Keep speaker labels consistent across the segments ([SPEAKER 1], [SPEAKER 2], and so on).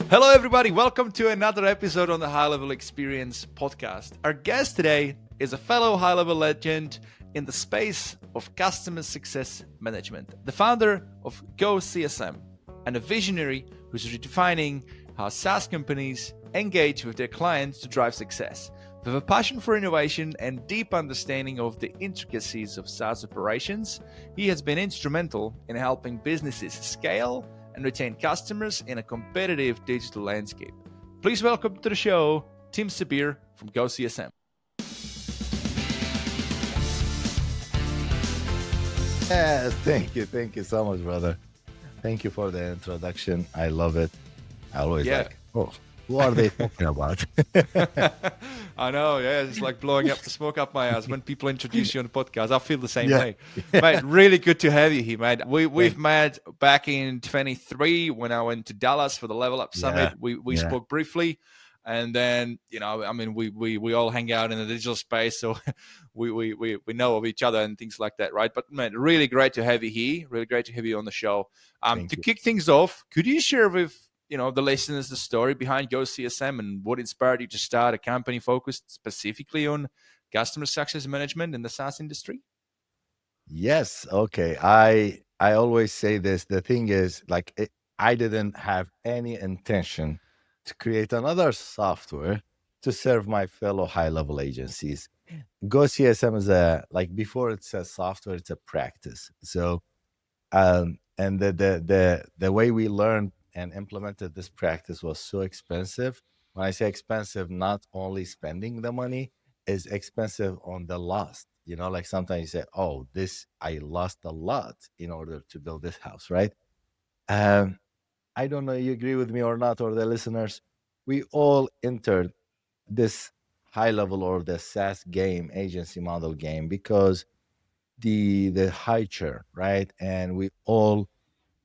[SPEAKER 1] Hello, everybody. Welcome to another episode on the HighLevel Experience Podcast. Our guest today is a fellow high-level legend in the space of customer success management, the founder of GoCSM, and a visionary who's redefining how SaaS companies engage with their clients to drive success. With a passion for innovation and deep understanding of the intricacies of SaaS operations, he has been instrumental in helping businesses scale and retain customers in a competitive digital landscape. Please welcome to the show, Tim Sabir from GoCSM.
[SPEAKER 2] Yes, thank you. Thank you so much, brother. Thank you for the introduction. I love it. I always who are they talking about?
[SPEAKER 1] I know, it's like blowing up the smoke up my ass when people introduce you on the podcast. I feel the same
[SPEAKER 2] Yeah.
[SPEAKER 1] way. Mate, really good to have you here, mate. We've met back in 23 when I went to Dallas for the Level Up Summit. We spoke briefly. And then, we all hang out in the digital space, so we know of each other and things like that, right? But man, really great to have you here. Really great to have you on the show. To kick things off, could you share with the listeners the story behind GoCSM and what inspired you to start a company focused specifically on customer success management in the SaaS industry?
[SPEAKER 2] Yes. Okay. I always say this. The thing is, I didn't have any intention to create another software to serve my fellow high-level agencies. GoCSM is before it says software, it's a practice. So, and the way we learned and implemented this practice was so expensive. When I say expensive, not only spending the money, is expensive on the loss. Like sometimes you say, "Oh, this I lost a lot in order to build this house," right? Um, I don't know you agree with me or not, or the listeners. We all entered this high level or the SaaS game, agency model game, because the high churn, right? And we all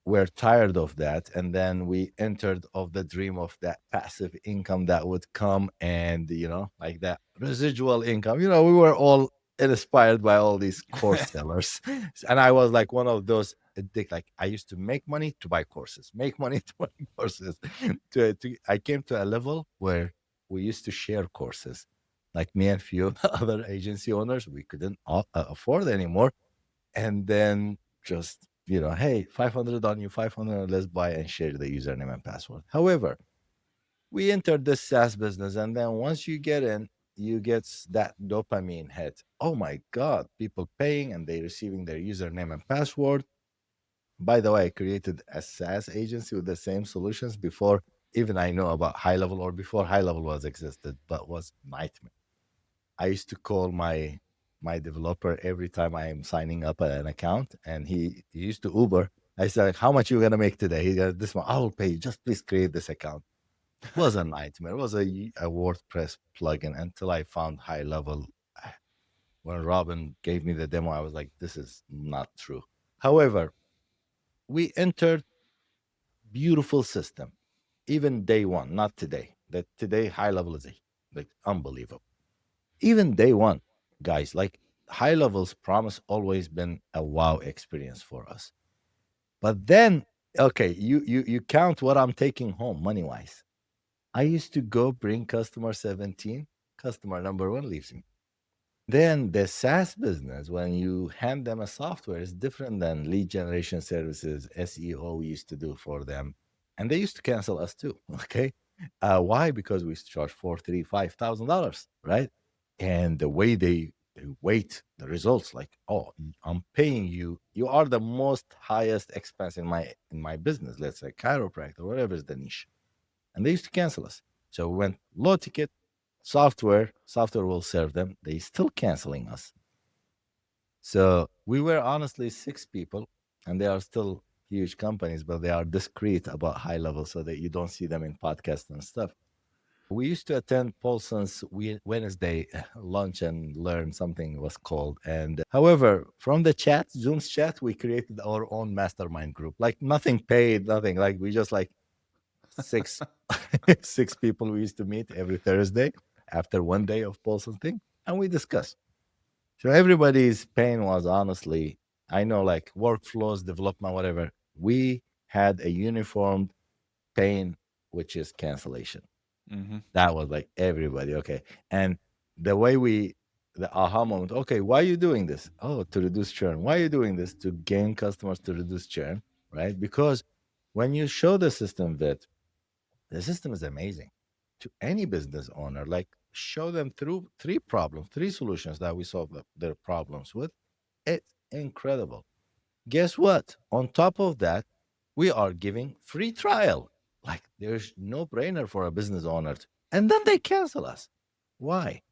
[SPEAKER 2] were tired of that, and then we entered of the dream of that passive income that would come, and like that residual income. We were all inspired by all these course sellers. And I was like one of those addict. Like I used to make money to buy courses, make money to buy courses. I came to a level where we used to share courses, like me and few other agency owners. We couldn't afford anymore, and then just hey, 500 on you, 500, let's buy and share the username and password. However, we entered this SaaS business, and then once you get in, you get that dopamine hit. Oh my God, people paying and they receiving their username and password. By the way, I created a SaaS agency with the same solutions before even I know about HighLevel, or before HighLevel was existed, but was nightmare. I used to call my developer every time I am signing up an account, and he used to Uber. I said, like, "How much are you gonna make today?" He goes, "This one, I will pay you. Just please create this account." It was a nightmare. It was a WordPress plugin until I found HighLevel. When Robin gave me the demo, I was like, "This is not true." However, we entered beautiful system, even day one, not today. That today HighLevel is like unbelievable. Even day one, guys, like high levels promise always been a wow experience for us. But then, okay, you count what I'm taking home money wise. I used to go bring customer 17, customer number one leaves me. Then the SaaS business, when you hand them a software, is different than lead generation services, SEO we used to do for them. And they used to cancel us too. Okay. Why? Because we charge $4,000, $5,000, right? And the way they weight the results, like, oh, I'm paying you. You are the most highest expense in my business. Let's say chiropractor, whatever is the niche, and they used to cancel us. So we went low ticket software will serve them. They still canceling us. So we were honestly six people, and they are still huge companies, but they are discreet about high level so that you don't see them in podcasts and stuff. We used to attend Paulson's Wednesday lunch and learn something was called. And however, from the chat, Zoom's chat, we created our own mastermind group. Like nothing paid, nothing. Like we just like six six people we used to meet every Thursday after one day of Paulson thing, and we discuss. So everybody's pain was honestly, I know, like workflows, development, whatever. We had a uniformed pain which is cancellation.
[SPEAKER 1] Hmm.
[SPEAKER 2] That was like everybody, okay. And the way the aha moment, okay, why are you doing this? Oh, to reduce churn. Why are you doing this? To gain customers, to reduce churn, right? Because when you show the system that the system is amazing to any business owner, like show them through three solutions that we solve their problems with, it's incredible. Guess what? On top of that, we are giving free trial. Like there's no brainer for a business owner. And then they cancel us. Why?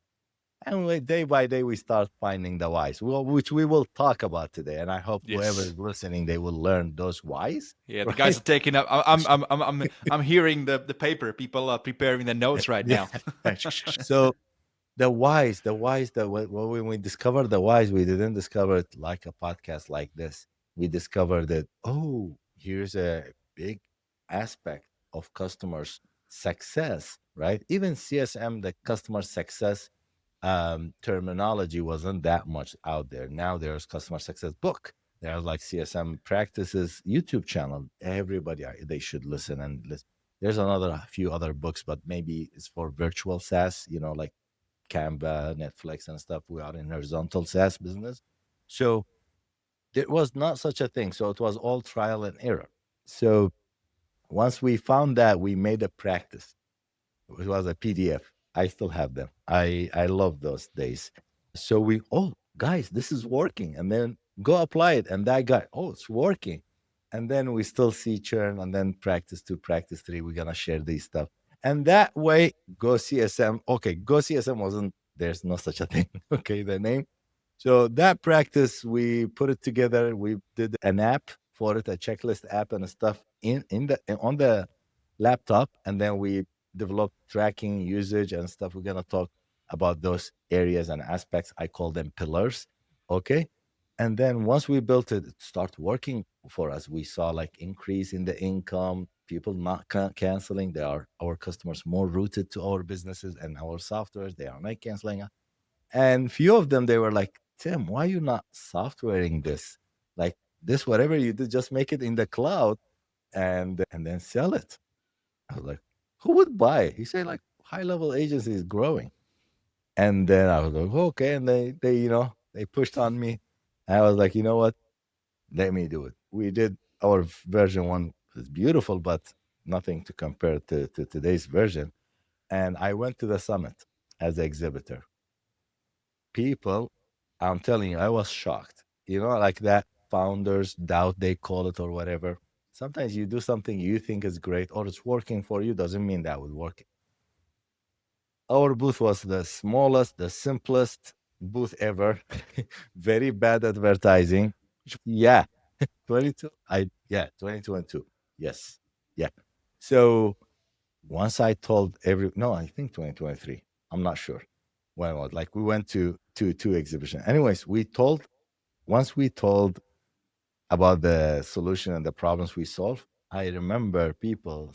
[SPEAKER 2] And day by day, we start finding the whys, well, which we will talk about today. And I hope whoever
[SPEAKER 1] Yes.
[SPEAKER 2] is listening, they will learn those whys,
[SPEAKER 1] Yeah, the guys
[SPEAKER 2] right?
[SPEAKER 1] are taking up. I'm hearing the paper. People are preparing the notes right
[SPEAKER 2] Yeah.
[SPEAKER 1] now.
[SPEAKER 2] So the whys that when we discovered the whys, we didn't discover it like a podcast like this. We discovered that, oh, here's a big aspect of customers success, right? Even CSM, the customer success terminology wasn't that much out there. Now there's customer success book. There's like CSM practices YouTube channel. Everybody, they should listen and listen. There's another few other books, but maybe it's for virtual SaaS, like Canva, Netflix, and stuff. We are in horizontal SaaS business. So there was not such a thing. So it was all trial and error. So once we found that, we made a practice. It was a PDF. I still have them. I love those days. So oh, guys, this is working. And then go apply it. And that guy, oh, it's working. And then we still see churn, and then practice two, practice three. We're gonna share these stuff. And that way, GoCSM. Okay, GoCSM wasn't, there's no such a thing. Okay, the name. So that practice, we put it together. We did an app for it, a checklist app and stuff on the laptop, and then we developed tracking usage and stuff. We're gonna talk about those areas and aspects. I call them pillars. Okay. And then once we built it, it started working for us. We saw like increase in the income, people not canceling. They are our customers more rooted to our businesses and our softwares. They are not canceling. And few of them, they were like, Tim, why you not softwaring this? Like this, whatever you do, just make it in the cloud and then sell it. I was like, who would buy it? He said, like, HighLevel Agency is growing. And then I was like, okay. And they pushed on me. I was like, you know what? Let me do it. We did our version one. It's beautiful, but nothing to compare to today's version. And I went to the summit as an exhibitor. People, I'm telling you, I was shocked. Like that founders doubt, they call it, or whatever. Sometimes you do something you think is great or it's working for you, doesn't mean that would work. Our booth was the smallest, the simplest booth ever. Very bad advertising. Yeah, 22. 22 and 2. Yes. Yeah. So once I told no, I think 2023. I'm not sure when it was. Like we went to two exhibition. Anyways, once we told about the solution and the problems we solve, I remember people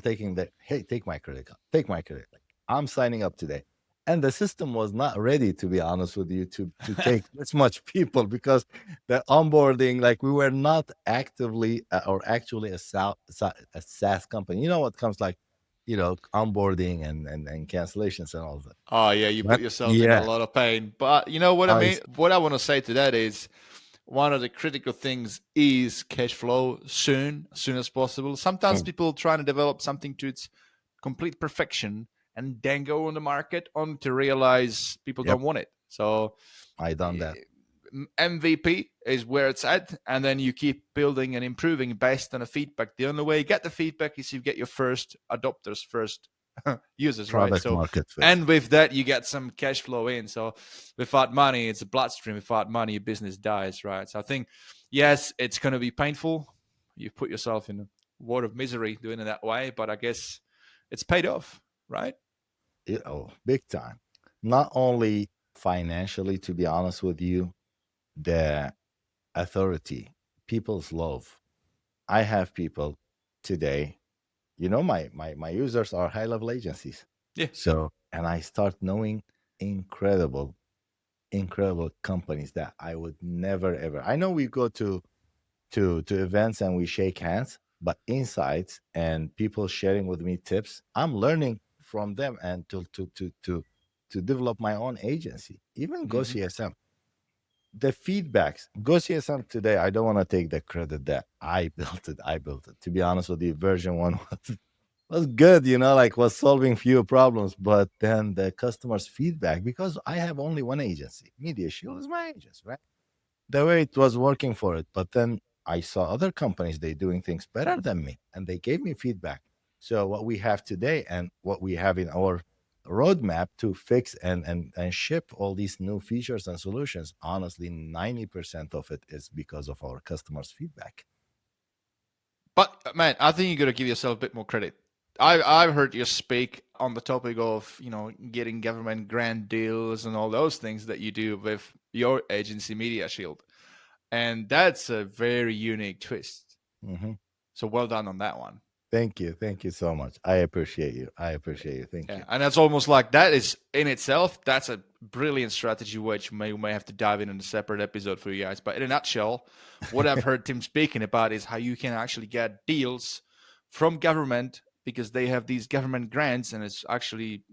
[SPEAKER 2] taking hey, take my credit card, take my credit. Like, I'm signing up today. And the system was not ready, to be honest with you, to take this much people because the onboarding, like we were not actively or actually a SaaS company. You know what comes like, onboarding and cancellations and all that.
[SPEAKER 1] Oh yeah, you put
[SPEAKER 2] But
[SPEAKER 1] yourself in a
[SPEAKER 2] yeah,
[SPEAKER 1] lot of pain. But you know what I
[SPEAKER 2] I
[SPEAKER 1] mean? What I want to say to that is one of the critical things is cash flow soon, as soon as possible. Sometimes people trying to develop something to its complete perfection and then go on the market on to realize people
[SPEAKER 2] yep,
[SPEAKER 1] don't want it. So
[SPEAKER 2] I done that.
[SPEAKER 1] MVP is where it's at, and then you keep building and improving based on the feedback. The only way you get the feedback is you get your first adopters, first users, right?
[SPEAKER 2] Product
[SPEAKER 1] So,
[SPEAKER 2] market fit.
[SPEAKER 1] and with that, you get some cash flow in. So, without money, it's a bloodstream. Without money, your business dies, right? So, I think, yes, it's going to be painful. You put yourself in a world of misery doing it that way, but I guess it's paid off, right?
[SPEAKER 2] Big time. Not only financially, to be honest with you, the authority, people's love. I have people today, my users are high level agencies.
[SPEAKER 1] Yeah.
[SPEAKER 2] So, and I start knowing incredible, incredible companies that I would never ever. I know we go to events and we shake hands, but insights and people sharing with me tips, I'm learning from them and to develop my own agency. Even
[SPEAKER 1] Mm-hmm.
[SPEAKER 2] GoCSM, the feedbacks, GoCSM today, I don't want to take the credit that I built it. I built it. To be honest with you, version one was good, like was solving few problems. But then the customer's feedback, because I have only one agency, Media Shield is my agency, right? The way it was working for it. But then I saw other companies, they doing things better than me, and they gave me feedback. So what we have today and what we have in our roadmap to fix and ship all these new features and solutions, honestly, 90% of it is because of our customers' feedback.
[SPEAKER 1] But man, I think you got to give yourself a bit more credit. I've heard you speak on the topic of getting government grant deals and all those things that you do with your agency Media Shield, and that's a very unique twist.
[SPEAKER 2] Hmm.
[SPEAKER 1] So well done on that one.
[SPEAKER 2] Thank you. Thank you so much. I appreciate you. I appreciate you. Thank
[SPEAKER 1] Yeah,
[SPEAKER 2] you.
[SPEAKER 1] and that's almost like that is in itself. That's a brilliant strategy, which we may have to dive in a separate episode for you guys. But in a nutshell, what I've heard Tim speaking about is how you can actually get deals from government because they have these government grants, and it's actually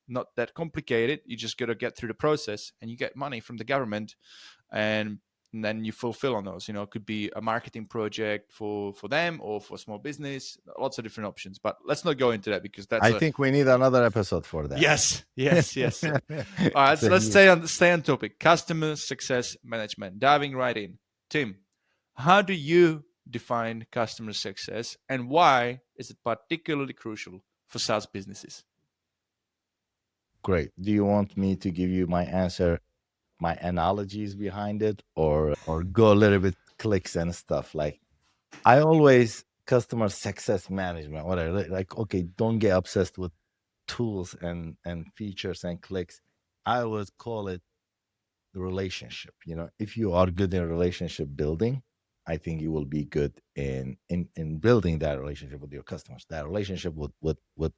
[SPEAKER 1] not that complicated. You just got to get through the process, and you get money from the government, and then you fulfill on those. It could be a marketing project for them or for small business. Lots of different options, but let's not go into that because that's
[SPEAKER 2] I
[SPEAKER 1] a
[SPEAKER 2] think we need another episode for that.
[SPEAKER 1] yes, yes, yes. All right,
[SPEAKER 2] It's
[SPEAKER 1] so
[SPEAKER 2] a
[SPEAKER 1] let's
[SPEAKER 2] huge.
[SPEAKER 1] stay on topic. Customer success management. Diving right in. Tim, how do you define customer success, and why is it particularly crucial for SaaS businesses?
[SPEAKER 2] Great. Do you want me to give you my answer, my analogies behind it, or go a little bit clicks and stuff? Like I always customer success management, whatever. Like, okay, don't get obsessed with tools and features and clicks. I would call it the relationship. If you are good in relationship building, I think you will be good in building that relationship with your customers. That relationship would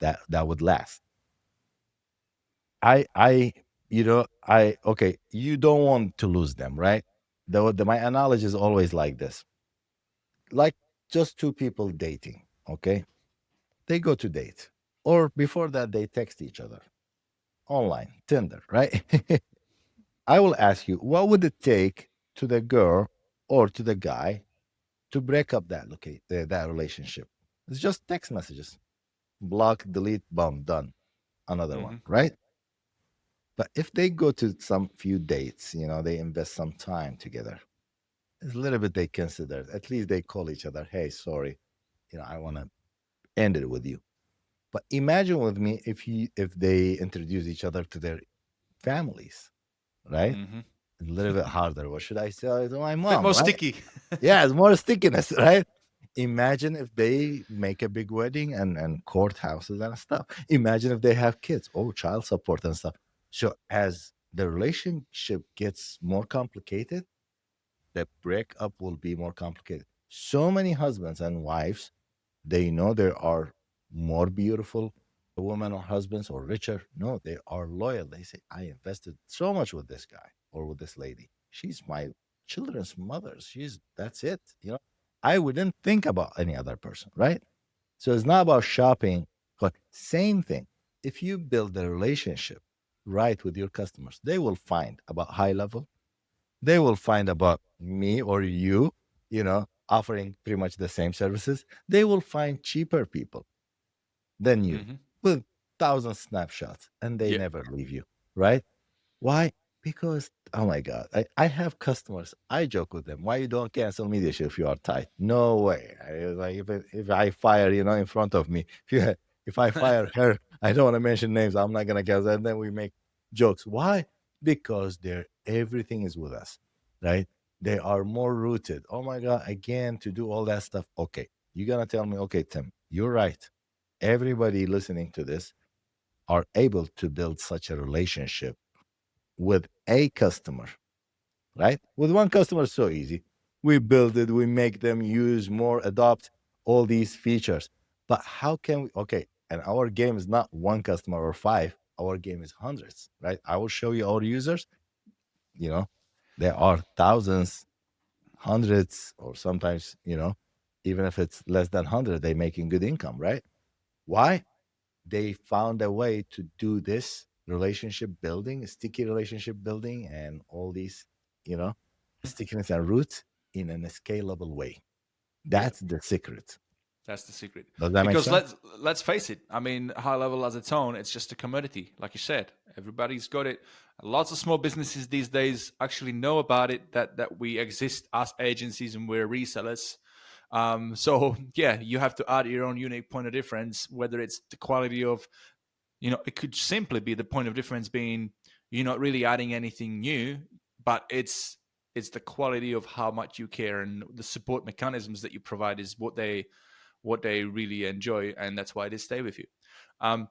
[SPEAKER 2] that would last. I okay, you don't want to lose them, right? My analogy is always like this. Like just two people dating, okay? They go to date. Or before that they text each other online, Tinder, right? I will ask you, what would it take to the girl or to the guy to break up that relationship? It's just text messages. Block, delete, boom, done. Another one,
[SPEAKER 1] Mm-hmm.
[SPEAKER 2] right? But if they go to some few dates, they invest some time together. It's a little bit they consider. At least they call each other, hey, sorry, I want to end it with you. But imagine with me if they introduce each other to their families, right?
[SPEAKER 1] Mm-hmm.
[SPEAKER 2] It's a little bit harder. What should I say to my
[SPEAKER 1] Bit
[SPEAKER 2] mom,
[SPEAKER 1] more
[SPEAKER 2] right?
[SPEAKER 1] sticky.
[SPEAKER 2] Yeah, it's more stickiness, right? Imagine if they make a big wedding and courthouses and stuff. Imagine if they have kids, oh, child support and stuff. So as the relationship gets more complicated, the breakup will be more complicated. So many husbands and wives, they know there are more beautiful women or husbands or richer. No, they are loyal. They say, I invested so much with this guy or with this lady. She's my children's mother. That's it. I wouldn't think about any other person, right? So it's not about shopping, but same thing. If you build a relationship right with your customers, they will find about high level, they will find about me or offering pretty much the same services. They will find cheaper people than you
[SPEAKER 1] Mm-hmm.
[SPEAKER 2] with thousand snapshots and they
[SPEAKER 1] Yeah.
[SPEAKER 2] never leave you, right? Why? Because oh my god, I have customers. I joke with them. Why you don't cancel media share if you are tight? No way. Like if I fire, in front of me, if I fire her, I don't want to mention names. I'm not gonna cancel. And then we make jokes. Why? Because everything is with us, right? They are more rooted. Oh my god, again to do all that stuff. Okay, you're gonna tell me, okay, Tim, you're right. Everybody listening to this are able to build such a relationship with a customer, right? With one customer, so easy. We build it, we make them use more, adopt all these features. But how can we? Okay, and our game is not one customer or five, our game is hundreds, right? I will show you our users, you know, there are thousands, hundreds, or sometimes, even if it's less than 100, they're making good income, right? Why? They found a way to do this relationship building, sticky relationship building, and all these, you know, stickiness and roots in a scalable way.
[SPEAKER 1] Yeah.
[SPEAKER 2] That's the secret.
[SPEAKER 1] That's the secret.
[SPEAKER 2] Does that make
[SPEAKER 1] Because
[SPEAKER 2] sense?
[SPEAKER 1] let's face it. I mean, high level as its own, it's just a commodity, like you said. Everybody's got it. Lots of small businesses these days actually know about it, that we exist as agencies and we're resellers. So yeah, you have to add your own unique point of difference, whether it's the quality of, it could simply be the point of difference being you're not really adding anything new, but it's the quality of how much you care, and the support mechanisms that you provide is what they really enjoy, and that's why they stay with you. Um,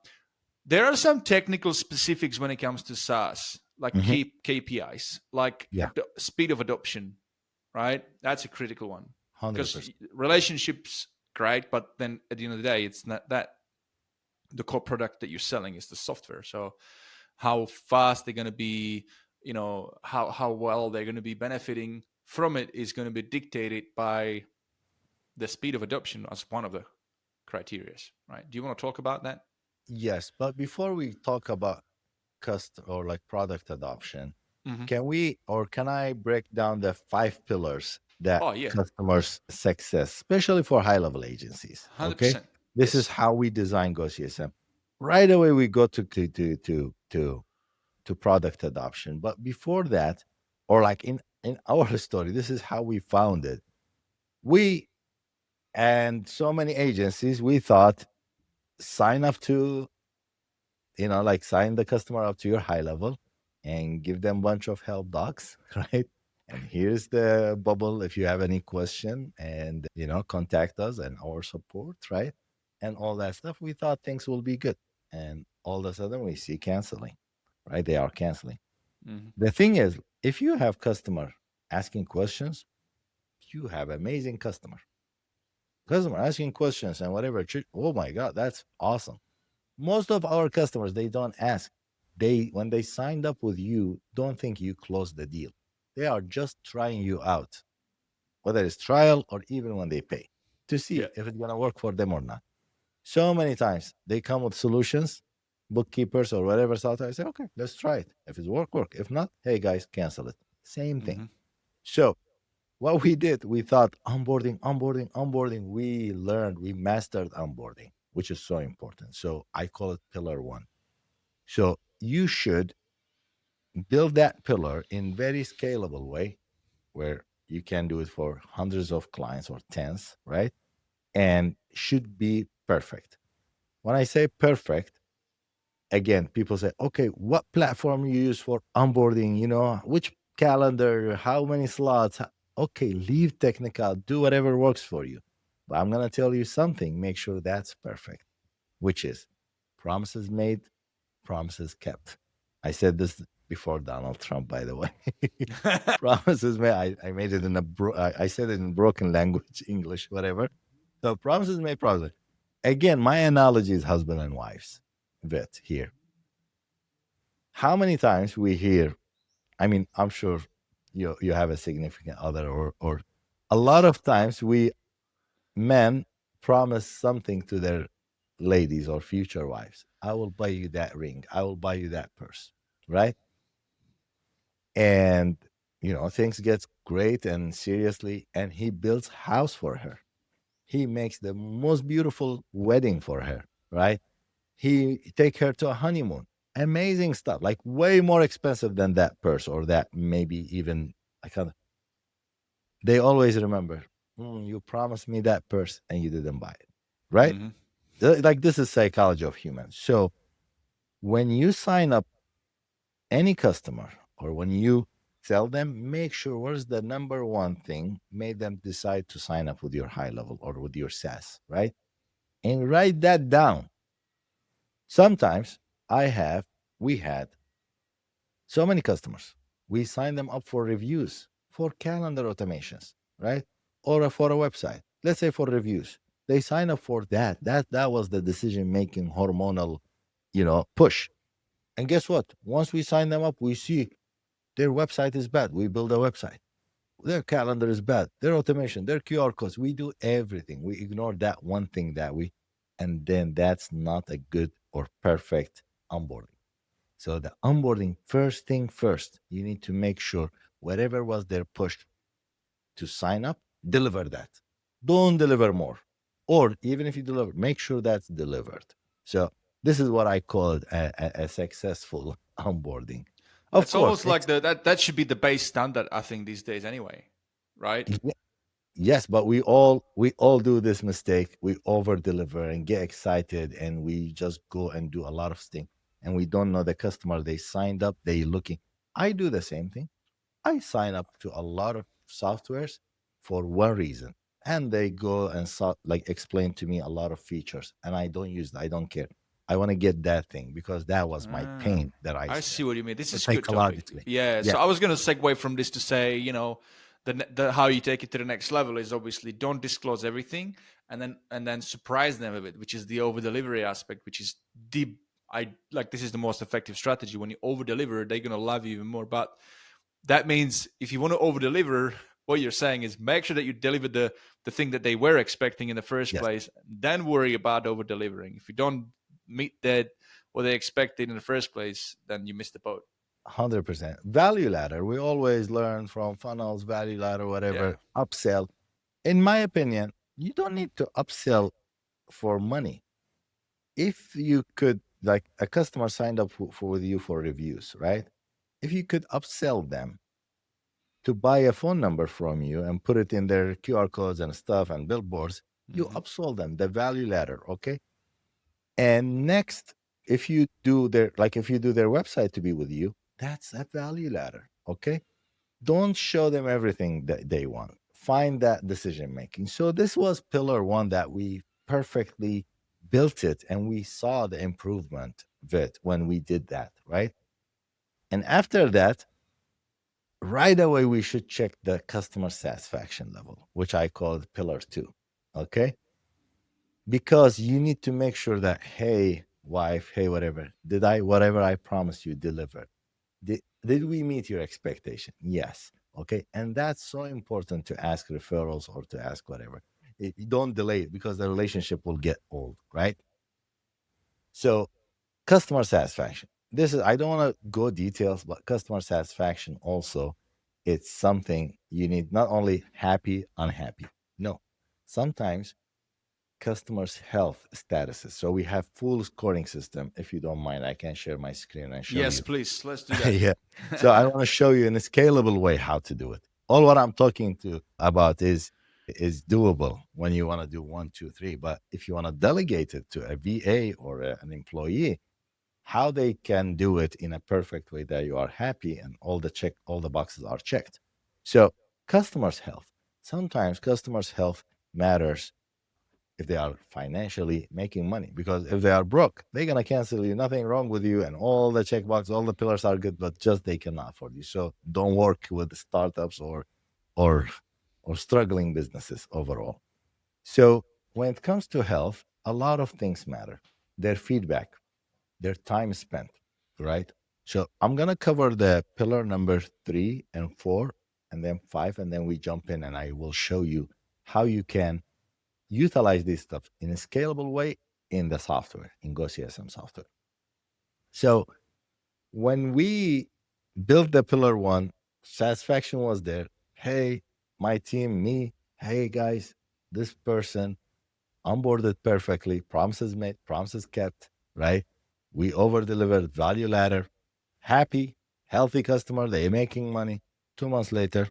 [SPEAKER 1] there are some technical specifics when it comes to SaaS, like
[SPEAKER 2] Hmm.
[SPEAKER 1] KPIs, like
[SPEAKER 2] Yeah,
[SPEAKER 1] speed of adoption, right? That's a critical one, because
[SPEAKER 2] 100%.
[SPEAKER 1] relationships great, but then at the end of the day, it's not that the core product that you're selling is the software. So how fast they're going to be, how well they're going to be benefiting from it is going to be dictated by the speed of adoption as one of the criteria, right? Do you want to talk about that?
[SPEAKER 2] Yes, but before we talk about or like product adoption,
[SPEAKER 1] Mm-hmm.
[SPEAKER 2] can I break down the 5 pillars that
[SPEAKER 1] Oh yeah,
[SPEAKER 2] customers success, especially for high level agencies? Okay.
[SPEAKER 1] 100%.
[SPEAKER 2] This is
[SPEAKER 1] Yes.
[SPEAKER 2] how we design GoCSM. Right away we go to product adoption. But before that, or like in our story, this is how we found it. We and so many agencies, we thought sign up to, like sign the customer up to your high level and give them a bunch of help docs, right? And here's the bubble if you have any question, and contact us and our support, right? And all that stuff. We thought things will be good. And all of a sudden we see canceling, right? They are canceling.
[SPEAKER 1] Mm-hmm.
[SPEAKER 2] The thing is, if you have customer asking questions, you have amazing customer asking questions and whatever. Oh my God, that's awesome. Most of our customers, they don't ask. They When they signed up with you, don't think you closed the deal. They are just trying you out, whether it's trial or even when they pay, to
[SPEAKER 1] Yeah.
[SPEAKER 2] see if it's gonna work for them or not. So many times they come with solutions, bookkeepers or whatever software. I say, okay, let's try it. If it's work. If not, hey guys, cancel it. Same thing.
[SPEAKER 1] Mm-hmm.
[SPEAKER 2] So what we did, we thought onboarding. We learned, we mastered onboarding, which is so important. So I call it pillar one. So you should build that pillar in very scalable way where you can do it for hundreds of clients or tens, right? And should be perfect. When I say perfect, again, people say, okay, what platform you use for onboarding? Which calendar, how many slots? Okay, leave technical, do whatever works for you. But I'm going to tell you something, make sure that's perfect, which is promises made, promises kept. I said this before Donald Trump, by the way. Promises made. I made it in I said it in broken language, English, whatever. So promises made, promises. Again, my analogy is husband and wives. Vet here. How many times we hear? I mean, I'm sure you have a significant other, or a lot of times we men promise something to their ladies or future wives. I will buy you that ring. I will buy you that purse, right? And things gets great and seriously, and he builds house for her. He makes the most beautiful wedding for her, right? He take her to a honeymoon. Amazing stuff, like way more expensive than that purse or that maybe even I kind of. They always remember, you promised me that purse and you didn't buy it, right?
[SPEAKER 1] Mm-hmm.
[SPEAKER 2] Like this is psychology of humans. So when you sign up any customer or when you tell them, make sure what's the number one thing made them decide to sign up with your high level or with your SaaS, right? And write that down. Sometimes we had so many customers. We signed them up for reviews, for calendar automations, right? Or for a website. Let's say for reviews. They sign up for that. That was the decision making hormonal, push. And guess what? Once we sign them up, we see their website is bad. We build a website. Their calendar is bad. Their automation, their QR codes. We do everything. We ignore that one thing and then that's not a good or perfect onboarding. So the onboarding, first thing first, you need to make sure whatever was their push to sign up, deliver that. Don't deliver more. Or even if you deliver, make sure that's delivered. So this is what I call it a successful onboarding. Of
[SPEAKER 1] That's
[SPEAKER 2] course,
[SPEAKER 1] almost like that should be the base standard, I think, these days anyway, right?
[SPEAKER 2] y- yes, but we all do this mistake. We over deliver and get excited, and we just go and do a lot of things, and we don't know the customer. They signed up. They looking. I do the same thing. I sign up to a lot of softwares for one reason, and they go and like explain to me a lot of features, and I don't use it. I don't care. I want to get that thing because that was my
[SPEAKER 1] Ah,
[SPEAKER 2] pain that I
[SPEAKER 1] I see
[SPEAKER 2] spent
[SPEAKER 1] what you mean. This is a good topic.
[SPEAKER 2] psychologically.
[SPEAKER 1] Yeah.
[SPEAKER 2] Yeah,
[SPEAKER 1] So I was going to segue from this to say, the how you take it to the next level is obviously don't disclose everything, and then surprise them a bit, which is the over delivery aspect, which is the I like this is the most effective strategy. When you over deliver, they're going to love you even more. But that means if you want to over deliver, what you're saying is make sure that you deliver the thing that they were expecting in the first
[SPEAKER 2] yes,
[SPEAKER 1] place, then worry about over delivering. If you don't meet that what they expected in the first place, then you missed the boat.
[SPEAKER 2] 100% value ladder. We always learn from funnels, value ladder,
[SPEAKER 1] Yeah.
[SPEAKER 2] whatever. Upsell. In my opinion, you don't need to upsell for money. If you could, like a customer signed up for with you for reviews, right? If you could upsell them to buy a phone number from you and put it in their QR codes and stuff and billboards, you
[SPEAKER 1] Hmm.
[SPEAKER 2] upsell them the value ladder, okay? And next, if you do their website to be with you, that's a value ladder, okay? Don't show them everything that they want. Find that decision making. So this was pillar one that we perfectly built it and we saw the improvement of it when we did that, right? And after that, right away we should check the customer satisfaction level, which I call pillar two. Okay. Because you need to make sure that, hey, wife, hey, whatever I promised you delivered. Did we meet your expectation? Yes. Okay. And that's so important to ask referrals or to ask whatever. You don't delay it because the relationship will get old, right? So customer satisfaction. This is I don't want to go details, but customer satisfaction also, it's something you need not only happy, unhappy. No. Sometimes customers' health statuses. So we have full scoring system. If you don't mind, I can share my screen and show
[SPEAKER 1] Yes,
[SPEAKER 2] you.
[SPEAKER 1] please. Let's do that.
[SPEAKER 2] Yeah. So I want to show you in a scalable way how to do it. All what I'm talking to about is doable when you want to do one, two, three. But if you want to delegate it to a VA or an employee, how they can do it in a perfect way that you are happy and all the boxes are checked. So customers' health. Sometimes customers' health matters if they are financially making money. Because if they are broke, they're gonna cancel you. Nothing wrong with you, and all the checkbox, all the pillars are good, but just they cannot afford you. So don't work with startups or or struggling businesses overall. So when it comes to health, a lot of things matter. Their feedback, their time spent, right? So I'm gonna cover the pillar number 3 and 4, and then 5, and then we jump in, and I will show you how you can utilize this stuff in a scalable way in the software, in GoCSM software. So when we built the pillar one, satisfaction was there. Hey, my team, me, hey guys, this person onboarded perfectly, promises made, promises kept, right? We over delivered value ladder, happy, healthy customer, they making money. 2 months later,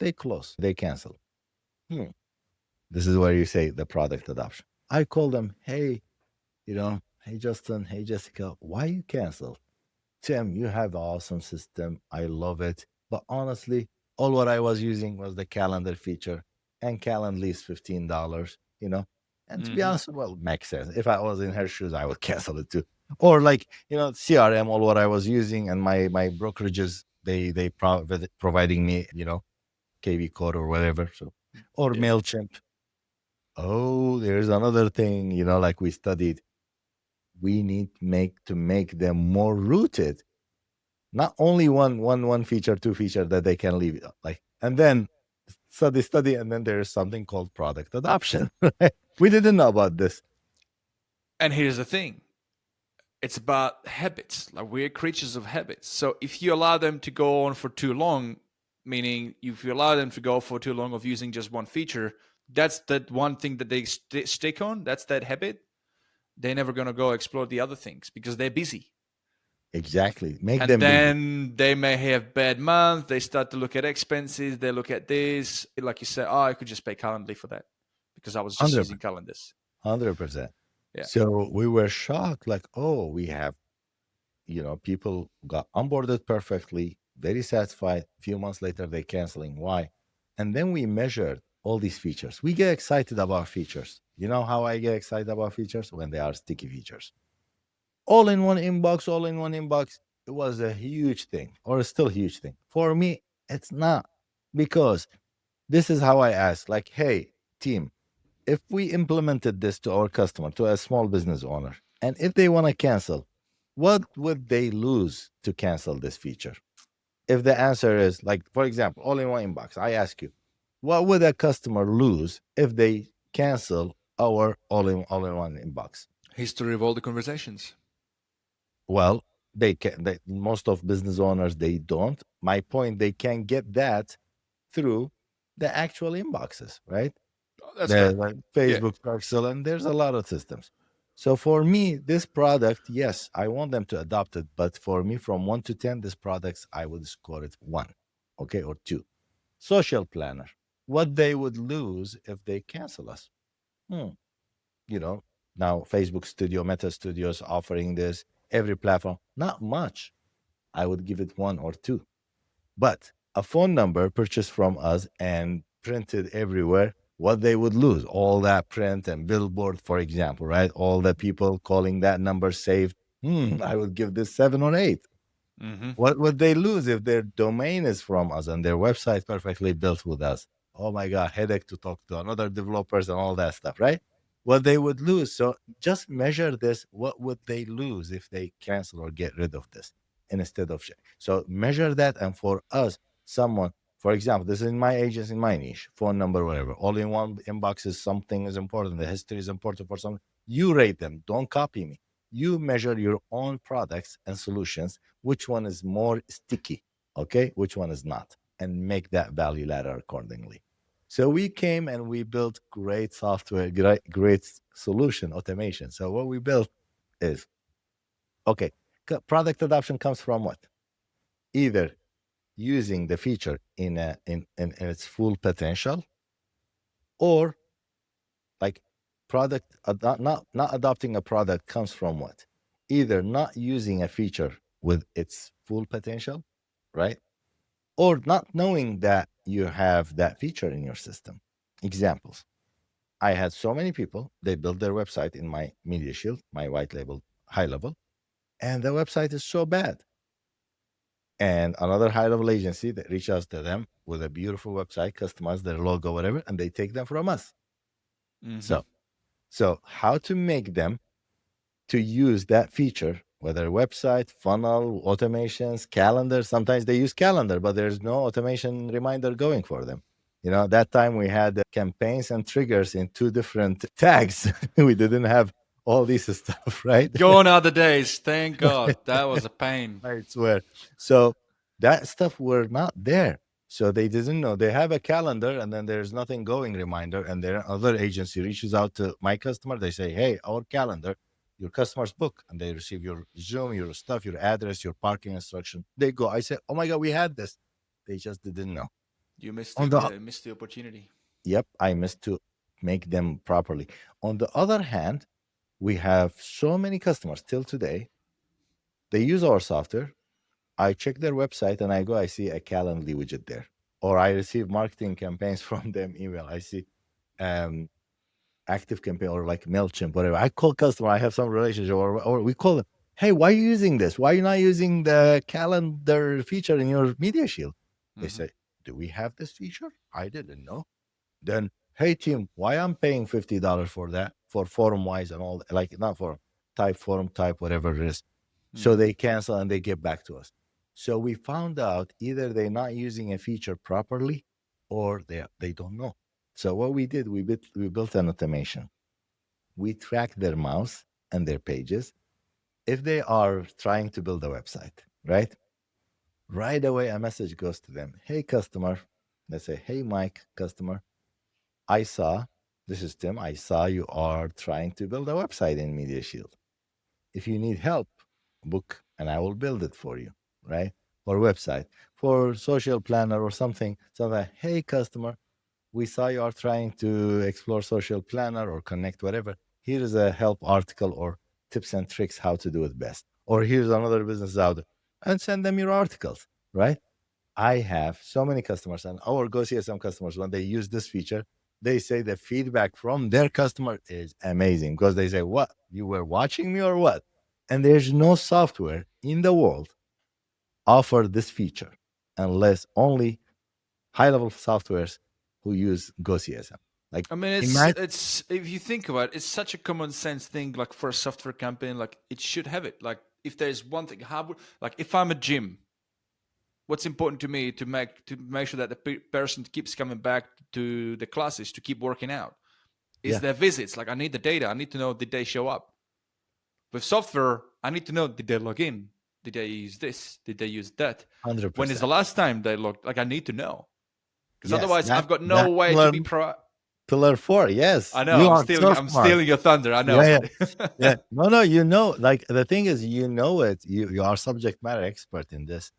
[SPEAKER 2] they close, they cancel. Hmm. This is where you say the product adoption. I call them, hey, hey Justin, hey Jessica, why you cancel? Tim, you have an awesome system. I love it. But honestly, all what I was using was the calendar feature, and Calendly is $15. And to be
[SPEAKER 1] Hmm.
[SPEAKER 2] honest, well, makes sense. If I was in her shoes, I would cancel it too. Or like, CRM, all what I was using, and my brokerages, they providing me, KV code or whatever. So, or
[SPEAKER 1] Yeah.
[SPEAKER 2] MailChimp. Oh, there's another thing, like we studied. We need to make them more rooted. Not only one feature, two feature that they can leave. Like And then study, and then there is something called product adoption. Right? We didn't know about this.
[SPEAKER 1] And here's the thing, it's about habits. Like, we're creatures of habits. So if you allow them to go on for too long, meaning if you allow them to go for too long of using just one feature, that's that one thing that they stick on. That's that habit. They're never going to go explore the other things because they're busy.
[SPEAKER 2] Exactly. Make
[SPEAKER 1] And
[SPEAKER 2] them busy.
[SPEAKER 1] then they may have bad months. They start to look at expenses. They look at this. Like you said, oh, I could just pay Calendly for that because I was just
[SPEAKER 2] 100%.
[SPEAKER 1] using calendars.
[SPEAKER 2] 100%.
[SPEAKER 1] Yeah.
[SPEAKER 2] So we were shocked, like, oh, we have, people got onboarded perfectly, very satisfied. A few months later, they canceling. Why? And then we measured all these features. We get excited about features. You know how I get excited about features? When they are sticky features. All in one inbox, all in one inbox. It was a huge thing, or still a huge thing. For me, it's not, because this is how I ask, like, hey, team, if we implemented this to our customer, to a small business owner, and if they want to cancel, what would they lose to cancel this feature? If the answer is, like, for example, all in one inbox, I ask you, what would a customer lose if they cancel our all in one inbox?
[SPEAKER 1] History of all the conversations.
[SPEAKER 2] Well, they can. Most of business owners, they don't. My point, they can get that through the actual inboxes, right?
[SPEAKER 1] That's
[SPEAKER 2] There's
[SPEAKER 1] fair.
[SPEAKER 2] like
[SPEAKER 1] Yeah.
[SPEAKER 2] Facebook, Pixel, and there's a lot of systems. So for me, this product, yes, I want them to adopt it. But for me, from 1 to 10, this products, I would score it 1, okay, or 2. Social planner, what they would lose if they cancel us. Hmm. You know, now Facebook Studio, Meta Studios offering this, every platform, not much. I would give it 1 or 2. But a phone number purchased from us and printed everywhere, what they would lose, all that print and billboard, for example, right? All the people calling that number saved. I would give this 7 or 8.
[SPEAKER 1] Mm-hmm.
[SPEAKER 2] What would they lose if their domain is from us and their website perfectly built with us? Oh my God, headache to talk to another developers and all that stuff, right? What they would lose. So just measure this. What would they lose if they cancel or get rid of this instead of so measure that. And for us, someone, for example, this is in my agency, in my niche, phone number, whatever, all in one inbox is something is important. The history is important for something. You rate them. Don't copy me. You measure your own products and solutions, which one is more sticky, okay, which one is not, and make that value ladder accordingly. So we came and we built great software, great solution automation. So what we built is, okay, product adoption comes from what? Either using the feature in its full potential, or like not adopting a product comes from what? Either not using a feature with its full potential, right? Or not knowing that you have that feature in your system. Examples. I had so many people, they built their website in my Media Shield, my white label, HighLevel, and the website is so bad. And another HighLevel agency that reaches out to them with a beautiful website, customize their logo, whatever, and they take them from us.
[SPEAKER 1] Mm-hmm.
[SPEAKER 2] So how to make them to use that feature, whether website, funnel, automations, calendar. Sometimes they use calendar, but there's no automation reminder going for them. That time we had campaigns and triggers in 2 different tags. We didn't have all this stuff, right?
[SPEAKER 1] Gone are the days. Thank God. That was a pain.
[SPEAKER 2] I swear. So that stuff were not there. So they didn't know. They have a calendar and then there's nothing going reminder. And their other agency reaches out to my customer. They say, hey, our calendar, your customer's book. And they receive your Zoom, your stuff, your address, your parking instruction. They go. I said, oh my God, we had this. They just didn't know.
[SPEAKER 1] You missed
[SPEAKER 2] On
[SPEAKER 1] it.
[SPEAKER 2] the
[SPEAKER 1] Yeah, you missed the opportunity.
[SPEAKER 2] Yep, I missed to make them properly. On the other hand, we have so many customers till today. They use our software. I check their website and I go, I see a Calendly widget there. Or I receive marketing campaigns from them email. I see active campaign or like MailChimp, whatever. I call customer, I have some relationship, or we call them, hey, why are you using this? Why are you not using the calendar feature in your Media Shield? They say, do we have this feature? I didn't know. Then, hey team, why I'm paying $50 for that, for forum wise and all, like not forum type, whatever it is. So they cancel and they get back to us. So we found out either they're not using a feature properly or they don't know. So what we did, we built an automation. We track their mouse and their pages. If they are trying to build a website, right? Right away, a message goes to them. Hey, customer. Let's say, hey, Mike, customer. I saw, this is Tim. I saw you are trying to build a website in Media Shield. If you need help, book and I will build it for you, right? Or website for social planner or something. So that, hey, customer, we saw you are trying to explore social planner or connect whatever. Here is a help article or tips and tricks how to do it best. Or here's another business out there, and send them your articles, right? I have so many customers and our GoCSM customers, when they use this feature, they say the feedback from their customer is amazing because they say, what? You were watching me or what? And there's no software in the world offer this feature unless only high-level softwares who use GoCSM. Like,
[SPEAKER 1] I mean,
[SPEAKER 2] imagine,
[SPEAKER 1] it's if you think about it, it's such a common sense thing. Like for a software company, like it should have it. Like if there's one thing, how would like if I'm a gym, what's important to me to make sure that the person keeps coming back to the classes to keep working out is
[SPEAKER 2] yeah,
[SPEAKER 1] their visits. Like I need the data. I need to know, did they show up? With software, I need to know, did they log in? Did they use this? Did they use that? When is the
[SPEAKER 2] 100%.
[SPEAKER 1] last time they logged? Like I need to know because
[SPEAKER 2] Yes,
[SPEAKER 1] otherwise
[SPEAKER 2] that
[SPEAKER 1] I've got no
[SPEAKER 2] that
[SPEAKER 1] way to be
[SPEAKER 2] pillar
[SPEAKER 1] pro.
[SPEAKER 2] pillar 4. Yes,
[SPEAKER 1] I know
[SPEAKER 2] you
[SPEAKER 1] I'm
[SPEAKER 2] are
[SPEAKER 1] stealing.
[SPEAKER 2] so
[SPEAKER 1] I'm
[SPEAKER 2] smart.
[SPEAKER 1] stealing your thunder. I know,
[SPEAKER 2] Yeah, yeah,
[SPEAKER 1] buddy.
[SPEAKER 2] yeah. No, no, like the thing is, it. You are subject matter expert in this,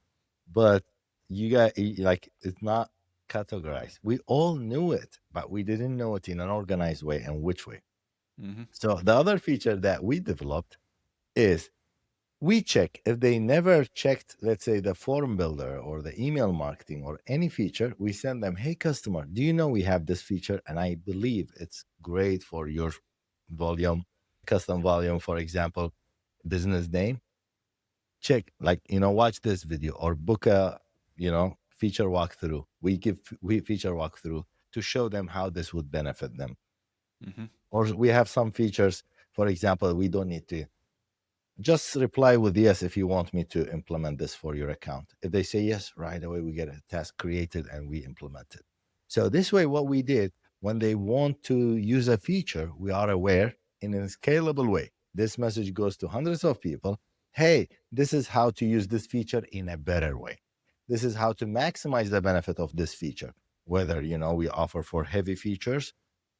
[SPEAKER 2] but like it's not categorized. We all knew it, but we didn't know it in an organized way and which way.
[SPEAKER 1] Hmm.
[SPEAKER 2] So the other feature that we developed is we check if they never checked, let's say, the form builder or the email marketing or any feature. We send them, hey, customer, do you know we have this feature? And I believe it's great for your volume, custom volume, for example, business name. Check, like, watch this video or book a, feature walkthrough. We feature walkthrough to show them how this would benefit them.
[SPEAKER 1] Hmm.
[SPEAKER 2] Or we have some features, for example, we don't need to just reply with yes if you want me to implement this for your account. If they say yes, right away we get a task created and we implement it. So this way, what we did, when they want to use a feature, we are aware in a scalable way. This message goes to hundreds of people. Hey, this is how to use this feature in a better way. This is how to maximize the benefit of this feature. Whether we offer for heavy features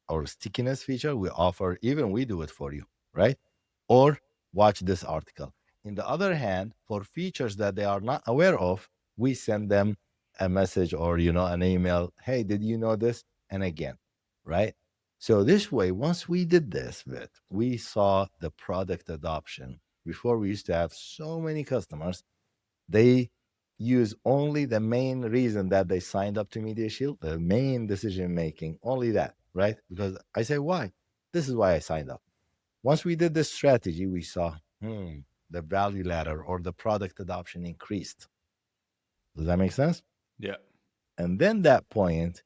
[SPEAKER 2] or stickiness feature, we offer, even we do it for you, right? Or watch this article. In the other hand, for features that they are not aware of, we send them a message or an email. Hey, did you know this? And again, right? So this way, once we did this bit, we saw the product adoption. Before, we used to have so many customers, they use only the main reason that they signed up to Media Shield, the main decision making, only that, right? Because I say, why? This is why I signed up. Once we did this strategy, we saw the value ladder or the product adoption increased. Does that make sense?
[SPEAKER 1] Yeah.
[SPEAKER 2] And then that point,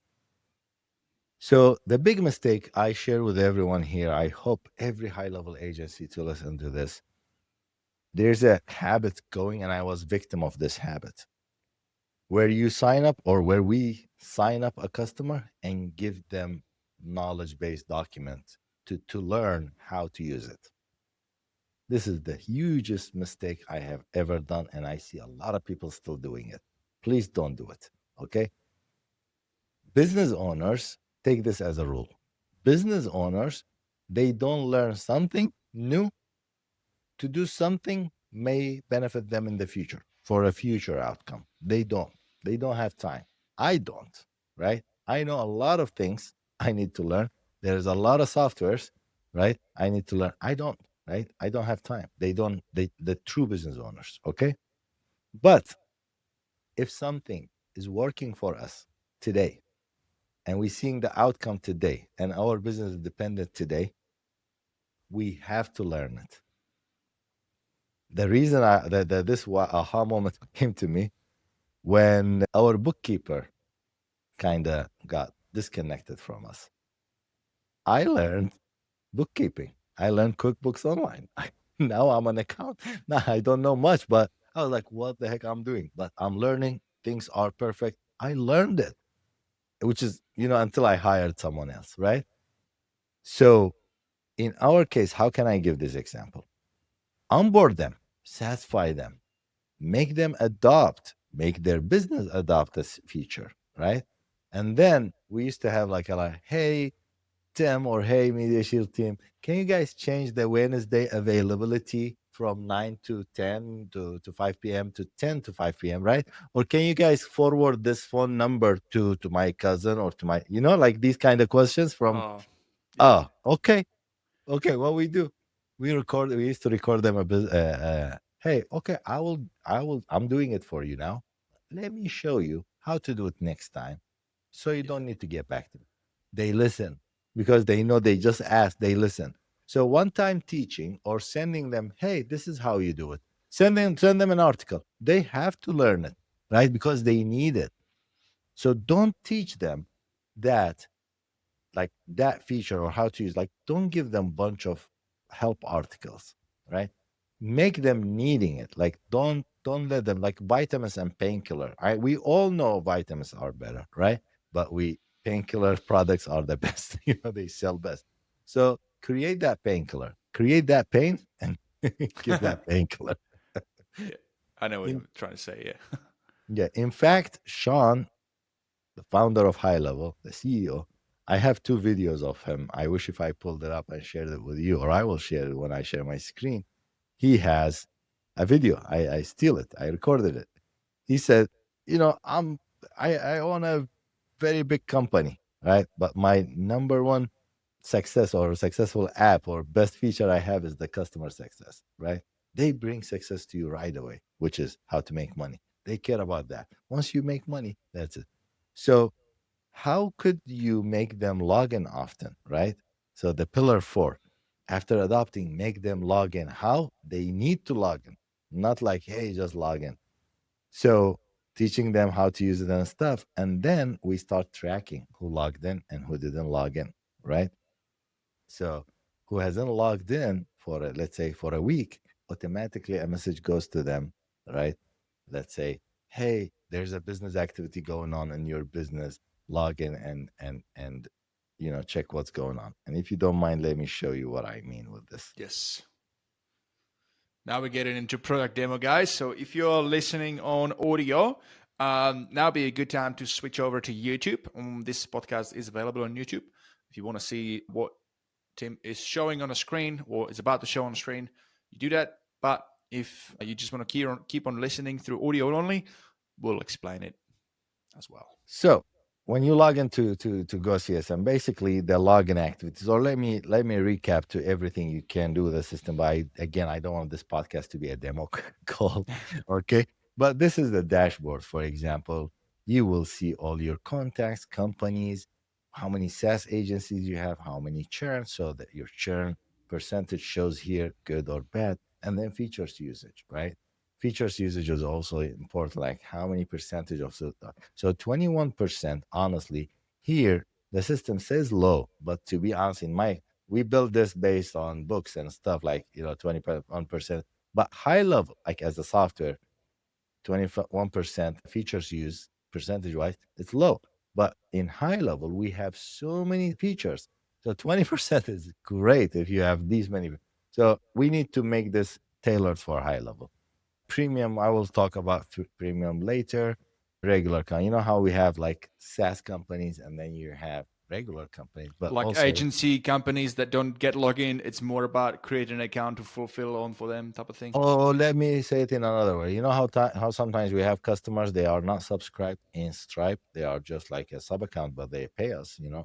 [SPEAKER 2] so the big mistake I share with everyone here, I hope every high level agency to listen to this. There's a habit going, and I was victim of this habit where you sign up or where we sign up a customer and give them knowledge based document to learn how to use it. This is the hugest mistake I have ever done, and I see a lot of people still doing it. Please don't do it. Okay. Business owners take this as a rule. Business owners, they don't learn something new to do something may benefit them in the future for a future outcome. They don't have time. I don't, right? I know a lot of things I need to learn. There's a lot of softwares, right? I need to learn. I don't, right? I don't have time. They don't, the true business owners, okay? But if something is working for us today and we're seeing the outcome today and our business is dependent today, we have to learn it. The reason that this aha moment came to me when our bookkeeper kind of got disconnected from us. I learned bookkeeping. I learned QuickBooks Online. Now I'm an account. Now I don't know much, but I was like, what the heck I'm doing? But I'm learning. Things are perfect. I learned it. which is, until I hired someone else, right? So in our case, how can I give this example? Onboard them, satisfy them, make them adopt, make their business adopt this feature, right? And then we used to have like, hey, Tim, or hey, Media Shield team, can you guys change the Wednesday availability from 9 to 10 to 5 p.m. to 10 to 5 p.m., right? Or can you guys forward this phone number to my cousin or to my, like these kind of questions from,
[SPEAKER 1] Oh, yeah.
[SPEAKER 2] oh, okay. Okay, what we do, we used to record them a bit. Hey, okay, I'm doing it for you now. Let me show you how to do it next time, so you
[SPEAKER 1] Yeah.
[SPEAKER 2] don't need to get back to me. They listen because they know they just asked. They listen. So one time teaching or sending them, hey, this is how you do it. Send them an article. They have to learn it, right? Because they need it. So don't teach them that like that feature or how to use, like don't give them a bunch of help articles, right? Make them needing it. Like don't let them, like vitamins and painkiller, we all know vitamins are better, right? But we painkiller products are the best. They sell best. So create that painkiller, create that pain, and give that painkiller.
[SPEAKER 1] Yeah. I know what
[SPEAKER 2] in,
[SPEAKER 1] you're trying to say. Yeah.
[SPEAKER 2] yeah, in fact, Sean, the founder of HighLevel, the CEO. I have two videos of him. I wish if I pulled it up and shared it with you, or I will share it when I share my screen. He has a video. I steal it. I recorded it. He said, I own a very big company, right? But my number one success or successful app or best feature I have is the customer success, right? They bring success to you right away, which is how to make money. They care about that. Once you make money, that's it. So how could you make them log in often, right? So the pillar 4, after adopting, make them log in. How? They need to log in, not like, hey, just log in. So teaching them how to use it and stuff. And then we start tracking who logged in and who didn't log in, right? So who hasn't logged in for, let's say, for a week, automatically a message goes to them, right? Let's say, hey, there's a business activity going on in your business. Log in and check what's going on. And if you don't mind, let me show you what I mean with this.
[SPEAKER 1] Yes. Now we're getting into product demo, guys. So if you're listening on audio, now be a good time to switch over to YouTube. This podcast is available on YouTube. If you want to see what Tim is showing on the screen or is about to show on the screen, you do that. But if you just want to keep on listening through audio only, we'll explain it as well.
[SPEAKER 2] So when you log into to GoCSM, basically the login activities, or let me recap to everything you can do with the system. But again, I don't want this podcast to be a demo call, okay? But this is the dashboard. For example, you will see all your contacts, companies, how many SaaS agencies you have, how many churn, so that your churn percentage shows here, good or bad, and then features usage, right? Features usage is also important, like how many percentage of so 21%, honestly, here the system says low, but to be honest, we built this based on books and stuff, like 21%. But HighLevel, like as a software, 21% features use percentage wise, it's low. But in HighLevel, we have so many features. So 20% is great if you have these many. So we need to make this tailored for HighLevel. Premium, I will talk about premium later. Regular you know how we have like SaaS companies and then you have regular companies, but
[SPEAKER 1] Like
[SPEAKER 2] also,
[SPEAKER 1] agency companies that don't get login, it's more about creating an account to fulfill on for them type of thing.
[SPEAKER 2] oh, let me say it in another way. You know how sometimes we have customers, they are not subscribed in Stripe, they are just like a sub account, but they pay us, from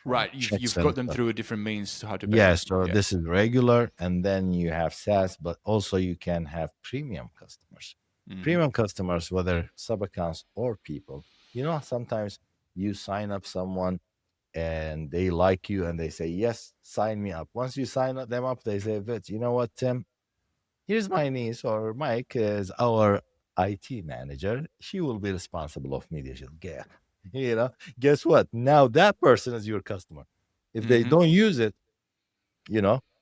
[SPEAKER 1] Right,
[SPEAKER 2] checks
[SPEAKER 1] you've
[SPEAKER 2] and
[SPEAKER 1] got them
[SPEAKER 2] stuff.
[SPEAKER 1] through different means to how to pay them.
[SPEAKER 2] Yes, so
[SPEAKER 1] Yeah.
[SPEAKER 2] this is regular, and then you have SaaS, but also you can have premium customers.
[SPEAKER 1] Mm-hmm.
[SPEAKER 2] Premium customers, whether sub accounts or people, sometimes you sign up someone and they like you and they say, yes, sign me up. Once you them up, they say, Vince, you know what, Tim? Here's my niece, or Mike is our IT manager. She will be responsible of Media Shield. Yeah. Guess what? Now that person is your customer. If they
[SPEAKER 1] Mm-hmm.
[SPEAKER 2] don't use it,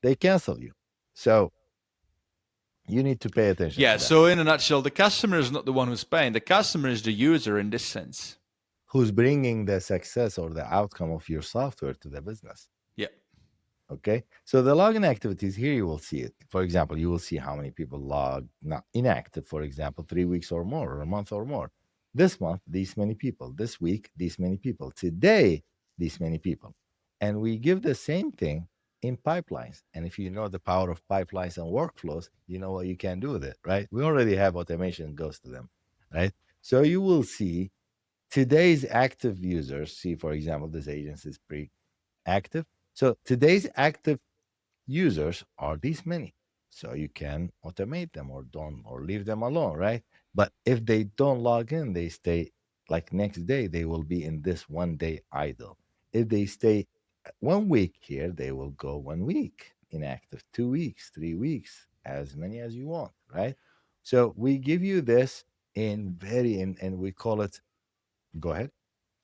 [SPEAKER 2] they cancel you. So you need to pay attention
[SPEAKER 1] Yeah.
[SPEAKER 2] to that.
[SPEAKER 1] So in a nutshell, the customer is not the one who's paying. The customer is the user in this sense.
[SPEAKER 2] who's bringing the success or the outcome of your software to the business.
[SPEAKER 1] Yeah.
[SPEAKER 2] Okay. So the login activities here, you will see it. For example, you will see how many people log not inactive, for example, 3 weeks or more, or a month or more. This month, these many people. This week, these many people. Today, these many people. And we give the same thing in pipelines. And if you know the power of pipelines and workflows, you know what you can do with it, right? We already have automation goes to them, right? So you will see today's active users. See, for example, this agency is pre-active. So today's active users are these many. So you can automate them or don't or leave them alone, right? But if they don't log in, they stay like next day, they will be in this 1 day idle. If they stay 1 week here, they will go 1 week inactive, 2 weeks, 3 weeks, as many as you want, right? So we give you this in and we call it, go ahead.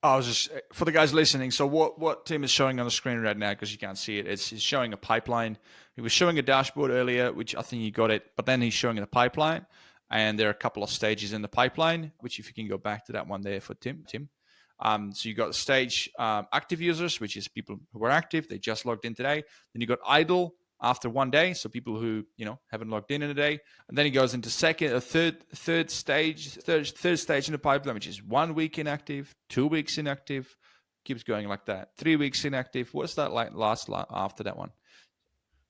[SPEAKER 1] I was just for the guys listening. So what Tim is showing on the screen right now, because you can't see it, it's he's showing a pipeline. He was showing a dashboard earlier, which I think you got it, but then he's showing a pipeline, and there are a couple of stages in the pipeline. Which, if you can go back to that one there for Tim. So you got the stage active users, which is people who are active, they just logged in today. Then you got idle after 1 day, so people who haven't logged in a day, and then he goes into third stage in the pipeline, which is 1 week inactive, 2 weeks inactive, keeps going like that. 3 weeks inactive. What's that like after that one?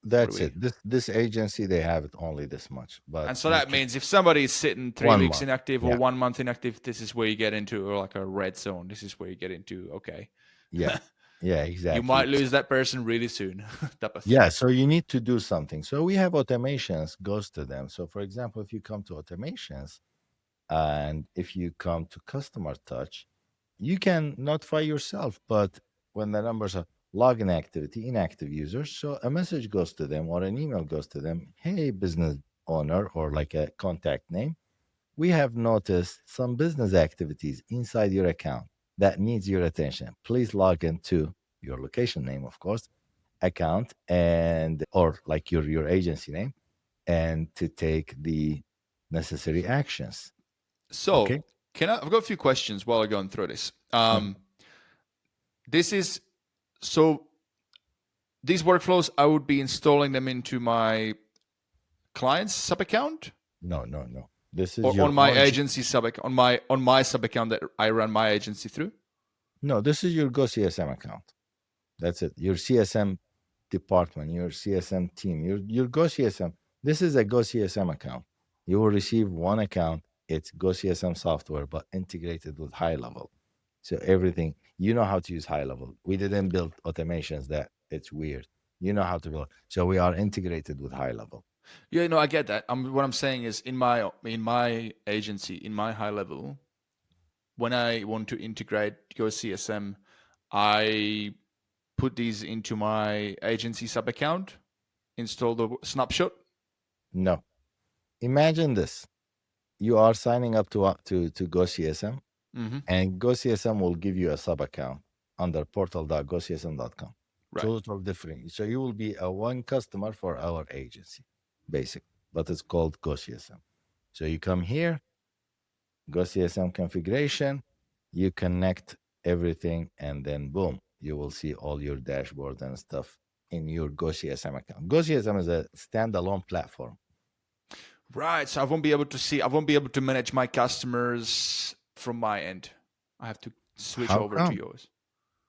[SPEAKER 2] That's it. This agency, they have it only this much, but
[SPEAKER 1] And so
[SPEAKER 2] you
[SPEAKER 1] that
[SPEAKER 2] can
[SPEAKER 1] means if somebody is sitting 3 weeks
[SPEAKER 2] 1 month.
[SPEAKER 1] inactive or
[SPEAKER 2] Yeah,
[SPEAKER 1] 1 month inactive, this is where you get into like a red zone. This is where you get into, okay,
[SPEAKER 2] yeah, yeah,
[SPEAKER 1] you
[SPEAKER 2] exactly.
[SPEAKER 1] might lose that person really soon, type of thing.
[SPEAKER 2] Yeah, so you need to do something. So we have automations goes to them. So for example, if you come to automations and if you come to customer touch, you can notify yourself. But when the numbers are login activity, inactive users, so a message goes to them or an email goes to them. Hey, business owner, or like a contact name, we have noticed some business activities inside your account that needs your attention. Please log into your location name, of course, account, and or like your agency name, and to take the necessary actions.
[SPEAKER 1] So
[SPEAKER 2] Okay.
[SPEAKER 1] I've got a few questions while I'm going through this.
[SPEAKER 2] Mhm.
[SPEAKER 1] This is so these workflows, I would be installing them into my client's sub account
[SPEAKER 2] No, no, no. This is
[SPEAKER 1] or
[SPEAKER 2] your
[SPEAKER 1] on my
[SPEAKER 2] own.
[SPEAKER 1] agency sub on my sub account that I run my agency through.
[SPEAKER 2] No, this is your GoCSM account. That's it. Your CSM department, your CSM team, your GoCSM. This is a GoCSM account. You will receive one account. It's GoCSM software, but integrated with HighLevel. So everything, you know how to use HighLevel. We didn't build automations that it's weird. You know how to build. So we are integrated with HighLevel.
[SPEAKER 1] Yeah, no, I get that. What I'm saying is in my agency, in my high level, when I want to integrate GoCSM, I put these into my agency sub account, install the snapshot.
[SPEAKER 2] No. Imagine this. You are signing up to GoCSM,
[SPEAKER 1] Mm-hmm.
[SPEAKER 2] and GoCSM will give you a sub account under portal.gocsm.com.
[SPEAKER 1] Right.
[SPEAKER 2] Total different. So you will be a one customer for our agency, basic, but it's called GoCSM. So you come here, GoCSM configuration, you connect everything, and then boom, you will see all your dashboard and stuff in your GoCSM account. GoCSM is a standalone platform.
[SPEAKER 1] Right. So I won't be able to manage my customers from my end. I have to switch
[SPEAKER 2] How
[SPEAKER 1] over to
[SPEAKER 2] come?
[SPEAKER 1] yours.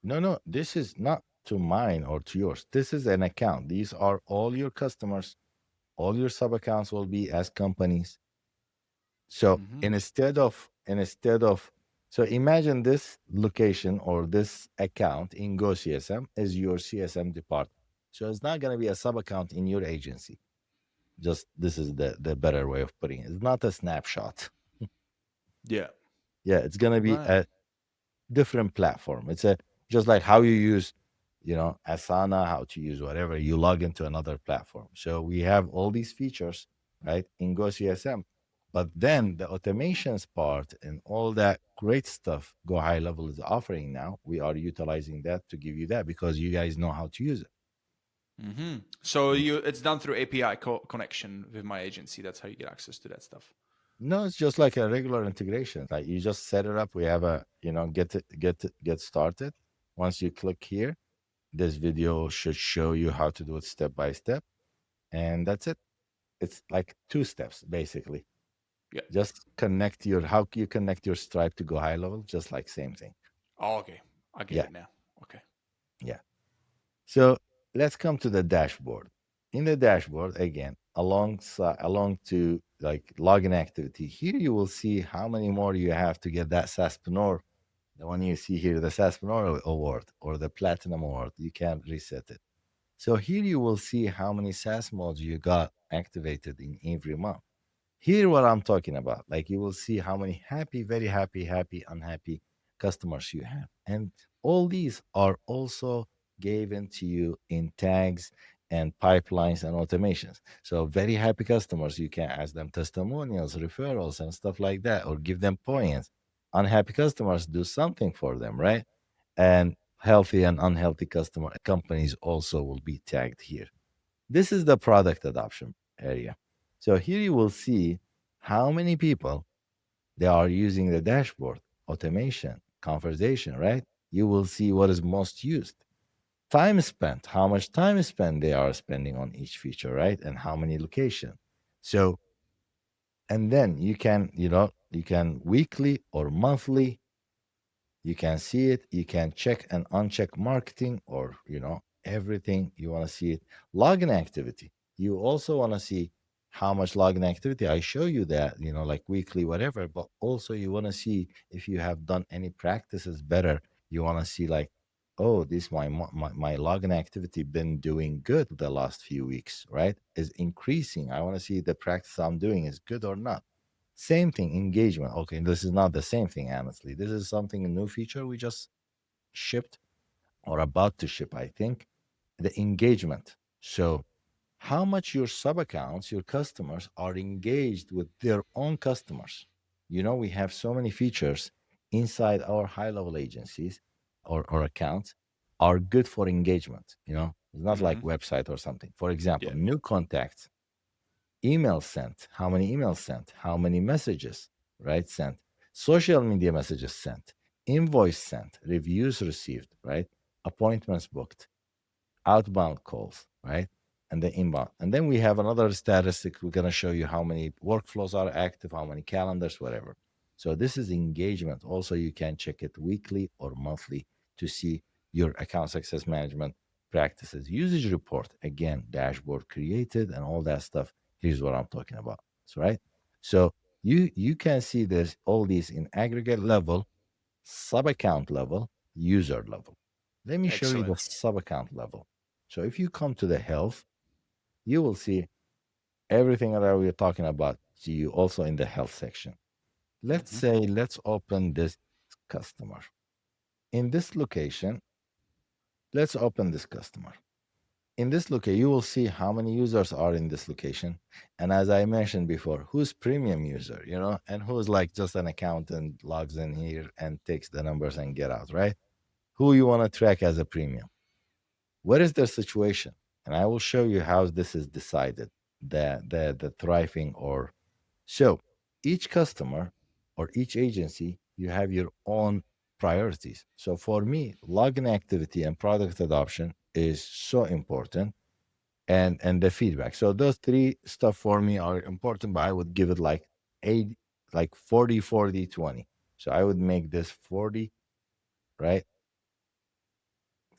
[SPEAKER 2] No, no, this is not to mine or to yours. This is an account. These are all your customers. All your sub accounts will be as companies. So
[SPEAKER 1] Mm-hmm.
[SPEAKER 2] instead of so imagine this location or this account in GoCSM is your CSM department. So it's not going to be a sub account in your agency. Just this is the better way of putting it. It's not a snapshot.
[SPEAKER 1] Yeah.
[SPEAKER 2] Yeah, it's going to be
[SPEAKER 1] Right.
[SPEAKER 2] a different platform. It's a just like how you use, Asana, how to use whatever, you log into another platform. So we have all these features, right, in GoCSM. But then the automations part and all that great stuff Go High Level is offering now, we are utilizing that to give you that because you guys know how to use it.
[SPEAKER 1] Mm-hmm. So it's done through API connection with my agency. That's how you get access to that stuff.
[SPEAKER 2] No, it's just like a regular integration. Like you just set it up. We have a, get started. Once you click here, this video should show you how to do it step by step. And that's it. It's like two steps basically.
[SPEAKER 1] Yeah.
[SPEAKER 2] Just connect your how you connect your Stripe to go high level, just like same thing.
[SPEAKER 1] Oh, okay. I get
[SPEAKER 2] Yeah,
[SPEAKER 1] it now. Okay.
[SPEAKER 2] yeah. So let's come to the dashboard. In the dashboard, again, along to like login activity, here you will see how many more you have to get that SaaSpreneur. The one you see here, the SaaSpreneur award or the Platinum award. You can reset it. So here you will see how many SaaS mods you got activated in every month. Here, what I'm talking about, like you will see how many happy, very happy, happy, unhappy customers you have. And all these are also given to you in tags and pipelines and automations. So, very happy customers, you can ask them testimonials, referrals, and stuff like that, or give them points. Unhappy customers, do something for them, right? And healthy and unhealthy customer companies also will be tagged here. This is the product adoption area. So here you will see how many people they are using the dashboard, automation, conversation, right? You will see what is most used. Time spent, how much time spent they are spending on each feature, right? And how many location. So, and then you can weekly or monthly, you can see it, you can check and uncheck marketing or everything you want to see it. Login activity, you also want to see how much login activity. I show you that, like weekly whatever, but also you want to see if you have done any practices better. You want to see like, oh, this my login activity been doing good the last few weeks, right? Is increasing. I want to see the practice I'm doing is good or not. Same thing, engagement. Okay, this is not the same thing, honestly. This is something, a new feature we just shipped or about to ship, I think. The engagement. So, how much your sub accounts, your customers are engaged with their own customers. We have so many features inside our high level agencies or accounts are good for engagement. It's not like
[SPEAKER 1] Mm-hmm.
[SPEAKER 2] website or something. For example,
[SPEAKER 1] Yeah.
[SPEAKER 2] new contacts, email sent, how many emails sent, how many messages, right, sent, social media messages sent, invoice sent, reviews received, right, appointments booked, outbound calls, right? And the inbound. And then we have another statistic. We're going to show you how many workflows are active, how many calendars, whatever. So this is engagement. Also, you can check it weekly or monthly to see your account success management practices. Usage report, again, dashboard created and all that stuff. Here's what I'm talking about. So, right? So you can see this all these in aggregate level, sub account level, user level. Let me show you the
[SPEAKER 1] Excellent.
[SPEAKER 2] sub account level. So if you come to the health, you will see everything that we're talking about to you also in the health section. Let's
[SPEAKER 1] Mm-hmm.
[SPEAKER 2] say, let's open this customer. In this location, let's open this customer. In this location, you will see how many users are in this location. And as I mentioned before, who's premium user, and who's like just an accountant logs in here and takes the numbers and get out, right? Who you want to track as a premium. What is their situation? And I will show you how this is decided, the thriving or so each customer or each agency, you have your own priorities. So for me, login activity and product adoption is so important, and the feedback. So those three stuff for me are important, but I would give it like 8, like 40, 40, 20. So I would make this 40, right?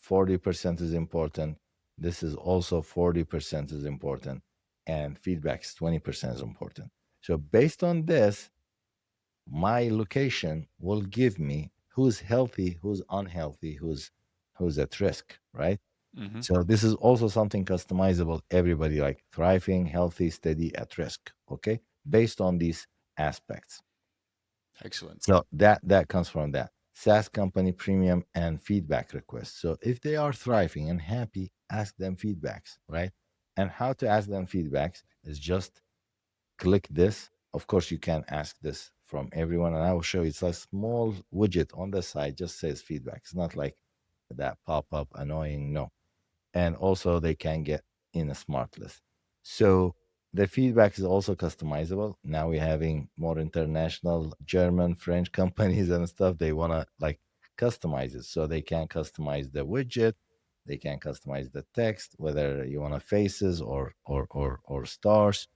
[SPEAKER 2] 40% is important. This is also 40% is important. And feedbacks 20% is important. So based on this, my location will give me who's healthy, who's unhealthy, who's at risk, right?
[SPEAKER 1] Mm-hmm.
[SPEAKER 2] So this is also something customizable. Everybody like thriving, healthy, steady, at risk. Okay, based on these aspects.
[SPEAKER 1] Excellent.
[SPEAKER 2] So that comes from that SaaS company premium and feedback requests. So if they are thriving and happy, ask them feedbacks, right? And how to ask them feedbacks is just click this. Of course, you can ask this from everyone, and I will show you. It's a small widget on the side, just says feedback. It's not like that pop up annoying. No, and also they can get in a smart list. So The feedback is also customizable. Now we're having more international German, French companies and stuff. They want to like customize it. So they can customize the widget, they can customize the text, whether you want faces or stars.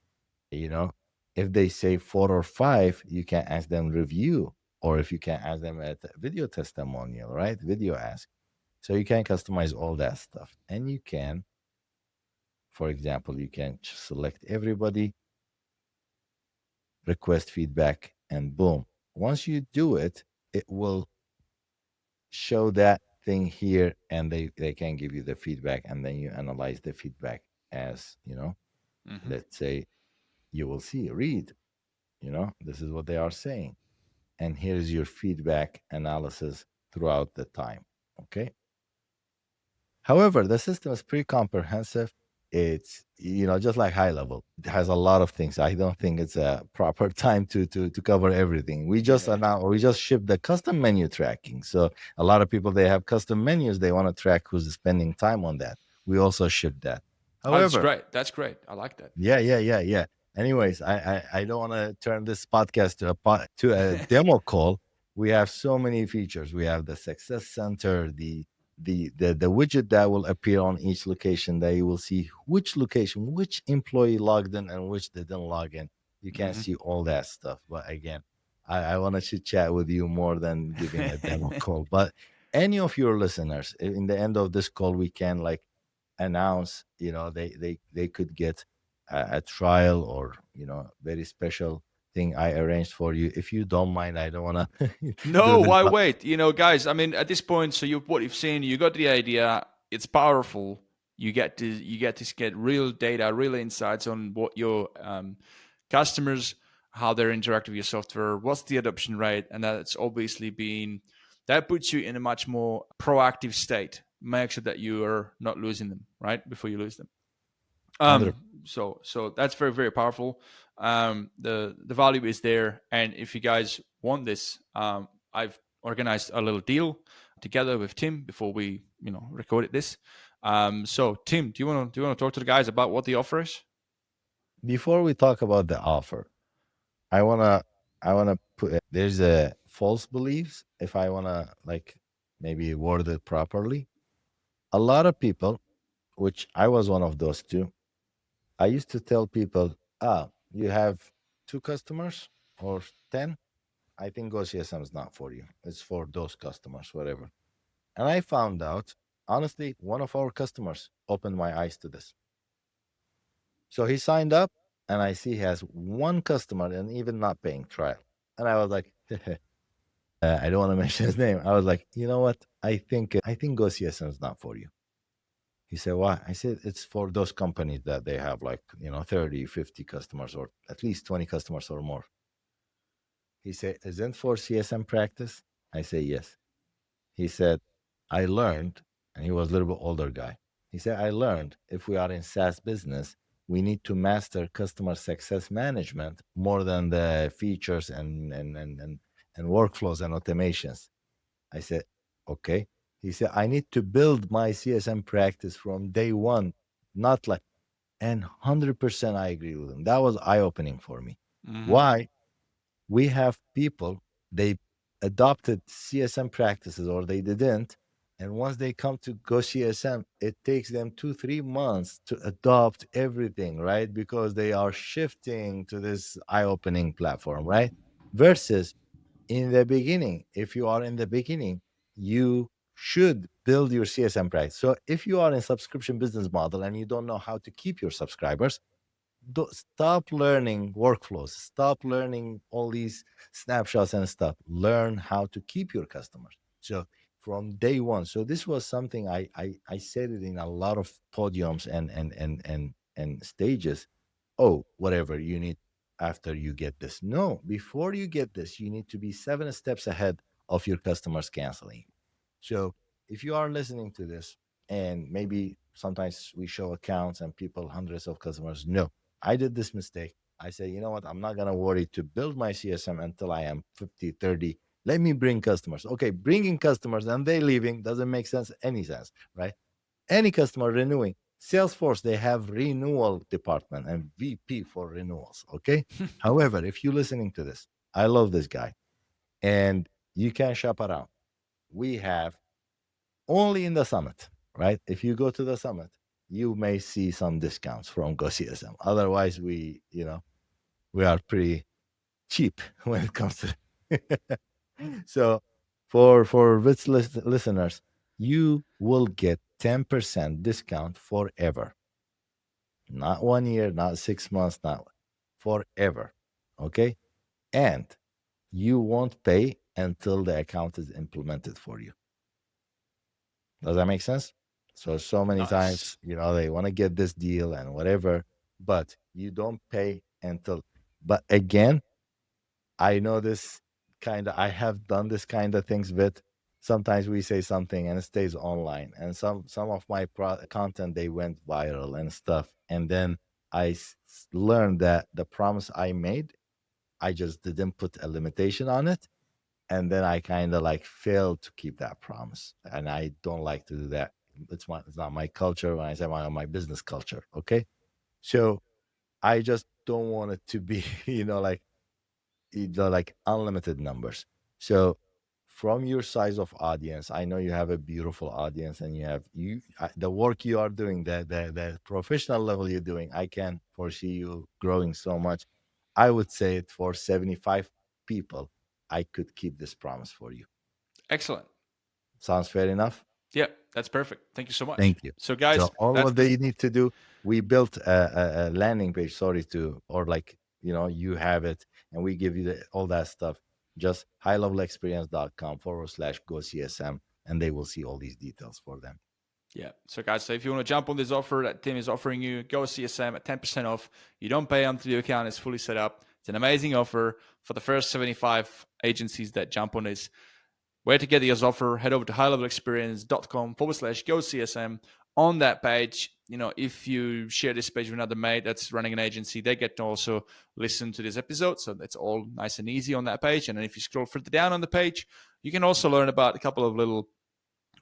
[SPEAKER 2] You know, if they say 4 or 5, you can ask them review, or if you can ask them at video testimonial, right? Video ask. So you can customize all that stuff. And you can, for example, you can select everybody, request feedback, and boom. Once you do it, it will show that thing here, and they can give you the feedback, and then you analyze the feedback as,
[SPEAKER 1] Hmm.
[SPEAKER 2] let's say you will see, read, this is what they are saying. And here's your feedback analysis throughout the time. Okay. However, the system is pretty comprehensive. It's, just like high level. It has a lot of things. I don't think it's a proper time to cover everything.
[SPEAKER 1] Yeah.
[SPEAKER 2] We just shipped the custom menu tracking. So a lot of people, they have custom menus. They want to track who's spending time on that. We also shipped that.
[SPEAKER 1] Oh, that's
[SPEAKER 2] However,
[SPEAKER 1] great. That's great. I like that.
[SPEAKER 2] yeah. Anyways, I don't want to turn this podcast to a demo call. We have so many features. We have the success center, the widget that will appear on each location, that you will see which location, which employee logged in and which didn't log in. You can
[SPEAKER 1] Hmm.
[SPEAKER 2] see all that stuff. But again, I want to chit chat with you more than giving a demo call. But any of your listeners, in the end of this call, we can like announce, they could get a trial, or very special thing I arranged for you. If you don't mind, I don't want to do
[SPEAKER 1] No,
[SPEAKER 2] this.
[SPEAKER 1] why wait? Guys, I mean, at this point, so what you've seen, you got the idea. It's powerful. You get real data, real insights on what your customers, how they interact with your software, what's the adoption rate, and that's obviously been that puts you in a much more proactive state. Make sure that you are not losing them right before you lose them.
[SPEAKER 2] 100.
[SPEAKER 1] So that's very, very powerful. The value is there, and if you guys want this, I've organized a little deal together with Tim before we recorded this. So Tim, do you want to talk to the guys about what the offer is?
[SPEAKER 2] Before we talk about the offer, I wanna put there's a false beliefs, if I wanna like maybe word it properly. A lot of people, which I was one of those too, I used to tell people, you have 2 customers or 10. I think GoCSM is not for you. It's for those customers, whatever. And I found out, honestly, one of our customers opened my eyes to this. So he signed up, and I see he has 1 customer and even not paying trial. And I was like, I don't want to mention his name. I was like, you know what? I think GoCSM is not for you. He said, why? I said, it's for those companies that they have like, 30, 50 customers, or at least 20 customers or more. He said, isn't for CSM practice? I say, yes. He said, I learned, and he was a little bit older guy. He said, I learned if we are in SaaS business, we need to master customer success management more than the features and workflows and automations. I said, okay. He said, I need to build my CSM practice from day one, not like, and 100% I agree with him. That was eye opening for me.
[SPEAKER 1] Mm-hmm.
[SPEAKER 2] Why? We have people, they adopted CSM practices or they didn't, and once they come to go CSM, it takes them 2 3 months to adopt everything, right? Because they are shifting to this eye-opening platform, right? Versus in the beginning, if you are in the beginning, you should build your CSM practice. So if you are in subscription business model and you don't know how to keep your subscribers, stop learning workflows, stop learning all these snapshots and stuff. Learn how to keep your customers. So from day one. So this was something I said it in a lot of podiums and stages. Oh, whatever you need after you get this. No, before you get this, you need to be 7 steps ahead of your customers canceling. So if you are listening to this, and maybe sometimes we show accounts and people, hundreds of customers, no, I did this mistake. I say, you know what? I'm not going to worry to build my CSM until I am 50, 30. Let me bring customers. Okay, bringing customers and they leaving doesn't make any sense, right? Any customer renewing, Salesforce, they have renewal department and VP for renewals. Okay. However, if you're listening to this, I love this guy and you can shop around. We have only in the summit, right? If you go to the summit, you may see some discounts from GoCSM. Otherwise, we are pretty cheap when it comes to so for Wits listeners, you will get 10% discount forever. Not 1 year, not 6 months, not forever. Okay. And you won't pay until the account is implemented for you. Does that make sense? So many
[SPEAKER 1] Nice.
[SPEAKER 2] times, they want to get this deal and whatever, but you don't pay until. But again, I know this I have done this kind of things with. Sometimes we say something and it stays online, and some of my content they went viral and stuff, and then I learned that the promise I made, I just didn't put a limitation on it, and then I kind of like failed to keep that promise, and I don't like to do that. It's not my culture. When I say my business culture, okay. So I just don't want it to be, like like unlimited numbers. So from your size of audience, I know you have a beautiful audience, and you have the work you are doing, the professional level you're doing. I can foresee you growing so much. I would say it for 75 people, I could keep this promise for you.
[SPEAKER 1] Excellent.
[SPEAKER 2] Sounds fair enough?
[SPEAKER 1] Yeah, that's perfect. Thank you so much.
[SPEAKER 2] Thank you.
[SPEAKER 1] So,
[SPEAKER 2] So
[SPEAKER 1] guys,
[SPEAKER 2] all
[SPEAKER 1] that's
[SPEAKER 2] what
[SPEAKER 1] the
[SPEAKER 2] they need to do, we built a landing page, sorry to, or like, you have it, and we give you all that stuff. Just highlevelexperience.com/GoCSM, and they will see all these details for them.
[SPEAKER 1] Yeah. So, guys, so if you want to jump on this offer that Tim is offering you, go CSM at 10% off. You don't pay until your account is fully set up. It's an amazing offer for the first 75 agencies that jump on this. Where to get this offer, head over to highlevelexperience.com/GoCSM. On that page, if you share this page with another mate that's running an agency, they get to also listen to this episode. So that's all nice and easy on that page. And then if you scroll further down on the page, you can also learn about a couple of little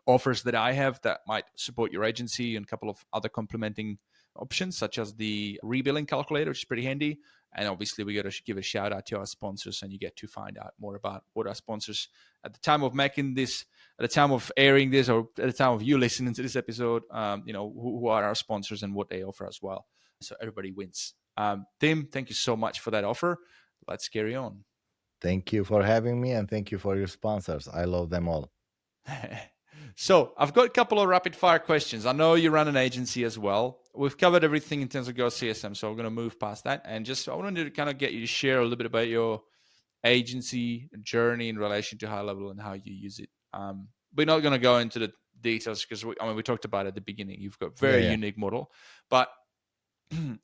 [SPEAKER 1] offers that I have that might support your agency, and a couple of other complementing options, such as the rebilling calculator, which is pretty handy. And obviously, we got to give a shout out to our sponsors, and you get to find out more about what our sponsors at the time of making this, at the time of airing this, or at the time of you listening to this episode, who are our sponsors and what they offer as well. So everybody wins. Tim, thank you so much for that offer. Let's carry on.
[SPEAKER 2] Thank you for having me, and thank you for your sponsors. I love them all.
[SPEAKER 1] So I've got a couple of rapid fire questions. I know you run an agency as well. We've covered everything in terms of GoCSM, so we're going to move past that. And just I wanted to kind of get you to share a little bit about your agency journey in relation to HighLevel and how you use it. We're not going to go into the details because we talked about it at the beginning. You've got a
[SPEAKER 2] Yeah,
[SPEAKER 1] very
[SPEAKER 2] yeah.
[SPEAKER 1] unique model. But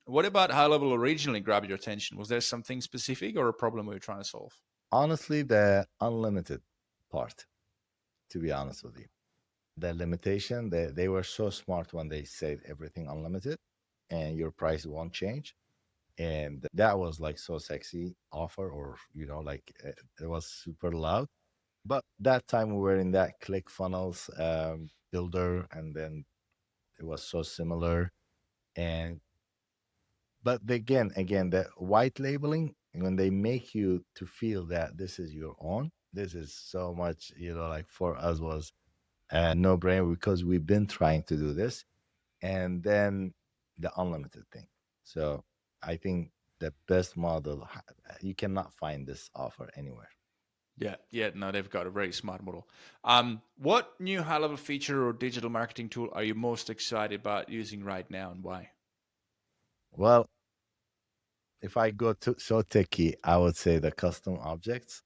[SPEAKER 1] what about HighLevel originally grabbed your attention? Was there something specific or a problem we were trying to solve?
[SPEAKER 2] Honestly, the unlimited part, to be honest with you. The limitation, they were so smart when they said everything unlimited and your price won't change. And that was like so sexy offer, or, it was super loud. But that time we were in that ClickFunnels builder, and then it was so similar. And but again, the white labeling, when they make you to feel that this is your own, this is so much, like for us was a no brainer, because we've been trying to do this. And then the unlimited thing. So I think the best model, you cannot find this offer anywhere.
[SPEAKER 1] Yeah, no, they've got a very smart model. What new high-level feature or digital marketing tool are you most excited about using right now, and why?
[SPEAKER 2] Well, if I go to so techy, I would say the custom objects.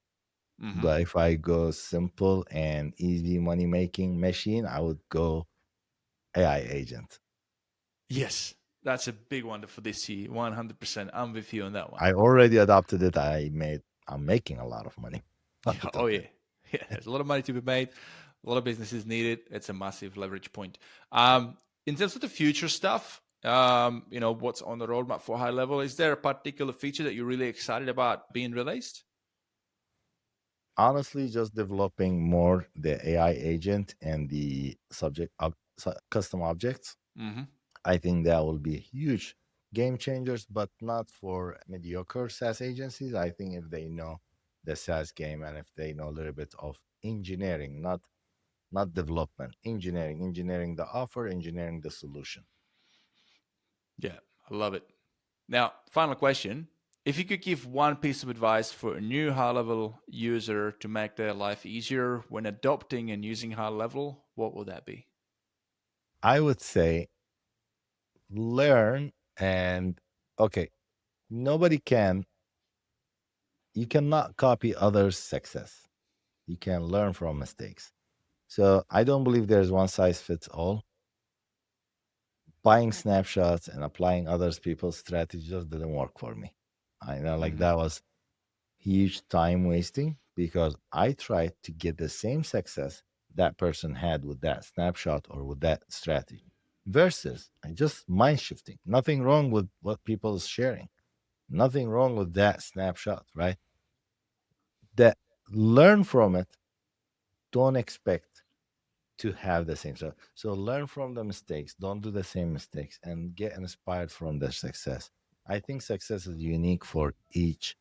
[SPEAKER 1] Mm-hmm.
[SPEAKER 2] But if I go simple and easy money making machine, I would go AI agent.
[SPEAKER 1] Yes, that's a big one for this year. 100%. I'm with you on that one.
[SPEAKER 2] I already adopted it. I'm making a lot of money out
[SPEAKER 1] Oh
[SPEAKER 2] of
[SPEAKER 1] yeah,
[SPEAKER 2] it.
[SPEAKER 1] yeah. There's a lot of money to be made. A lot of businesses need it. It's a massive leverage point. In terms of the future stuff, what's on the roadmap for high level? Is there a particular feature that you're really excited about being released?
[SPEAKER 2] Honestly, just developing more the AI agent and the custom objects.
[SPEAKER 1] Mm-hmm.
[SPEAKER 2] I think that will be huge game changers, but not for mediocre SaaS agencies. I think if they know the SaaS game and if they know a little bit of engineering, not development, engineering the offer, engineering the solution.
[SPEAKER 1] Yeah, I love it. Now, final question. If you could give one piece of advice for a new high level user to make their life easier when adopting and using high level, what would that be?
[SPEAKER 2] I would say learn and okay, nobody can, you cannot copy others' success. You can learn from mistakes. So I don't believe there's one size fits all. Buying snapshots and applying others people's strategy just didn't work for me. I know like
[SPEAKER 1] Mm-hmm.
[SPEAKER 2] that was huge time wasting because I tried to get the same success that person had with that snapshot or with that strategy versus I just mind shifting. Nothing wrong with what people is sharing. Nothing wrong with that snapshot, right? That learn from it. Don't expect to have the same stuff. So learn from the mistakes. Don't do the same mistakes and get inspired from their success. I think success is unique for each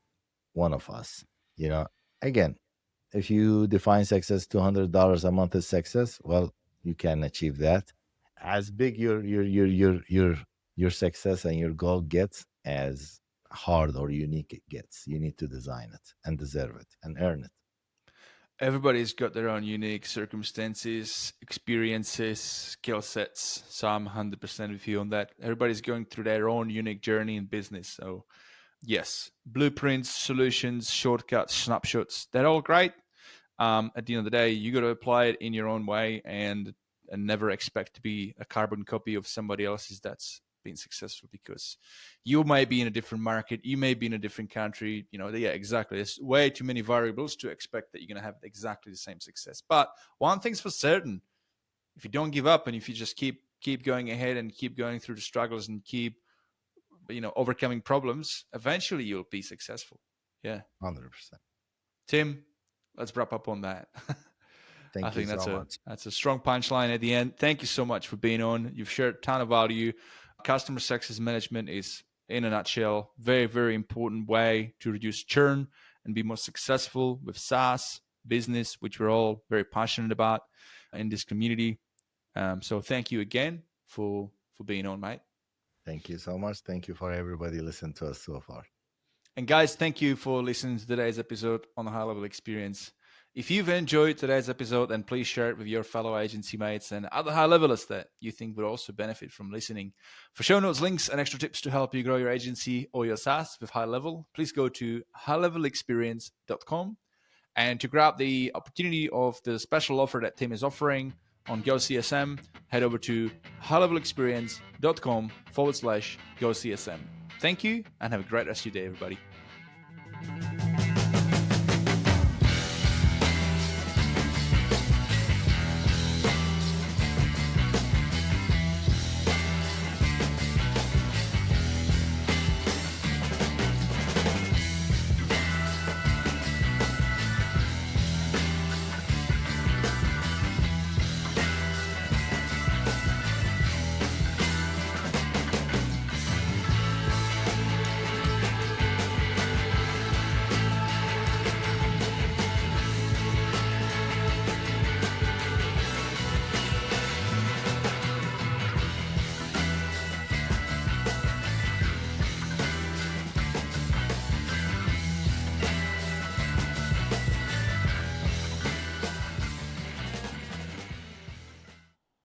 [SPEAKER 2] one of us. You know, again, if you define success $200 a month as success, well, you can achieve that. As big your success and your goal gets, as hard or unique it gets. You need to design it and deserve it and earn it.
[SPEAKER 1] Everybody's got their own unique circumstances, experiences, skill sets. So I'm 100% with you on that. Everybody's going through their own unique journey in business. So, yes, blueprints, solutions, shortcuts, snapshots, they're all great. At the end of the day, you got to apply it in your own way and never expect to be a carbon copy of somebody else's that's been successful because you may be in a different market, you may be in a different country. Yeah, exactly. There's way too many variables to expect that you're going to have exactly the same success. But one thing's for certain: if you don't give up and if you just keep going ahead and keep going through the struggles and keep overcoming problems, eventually you'll be successful. Yeah.
[SPEAKER 2] 100%.
[SPEAKER 1] Tim, let's wrap up on that. I
[SPEAKER 2] Thank you
[SPEAKER 1] think
[SPEAKER 2] so much.
[SPEAKER 1] that's a strong punchline at the end. Thank you so much for being on. You've shared a ton of value. Customer success management is, in a nutshell, very, very important way to reduce churn and be more successful with SaaS business, which we're all very passionate about in this community. So thank you again for being on, mate.
[SPEAKER 2] Thank you so much. Thank you for everybody listening to us so far.
[SPEAKER 1] And guys, thank you for listening to today's episode on the High Level Experience. If you've enjoyed today's episode, then please share it with your fellow agency mates and other high levelers that you think would also benefit from listening. For show notes, links, and extra tips to help you grow your agency or your SaaS with high level, please go to highlevelexperience.com. And to grab the opportunity of the special offer that Tim is offering on GoCSM, head over to highlevelexperience.com/GoCSM. Thank you and have a great rest of your day, everybody.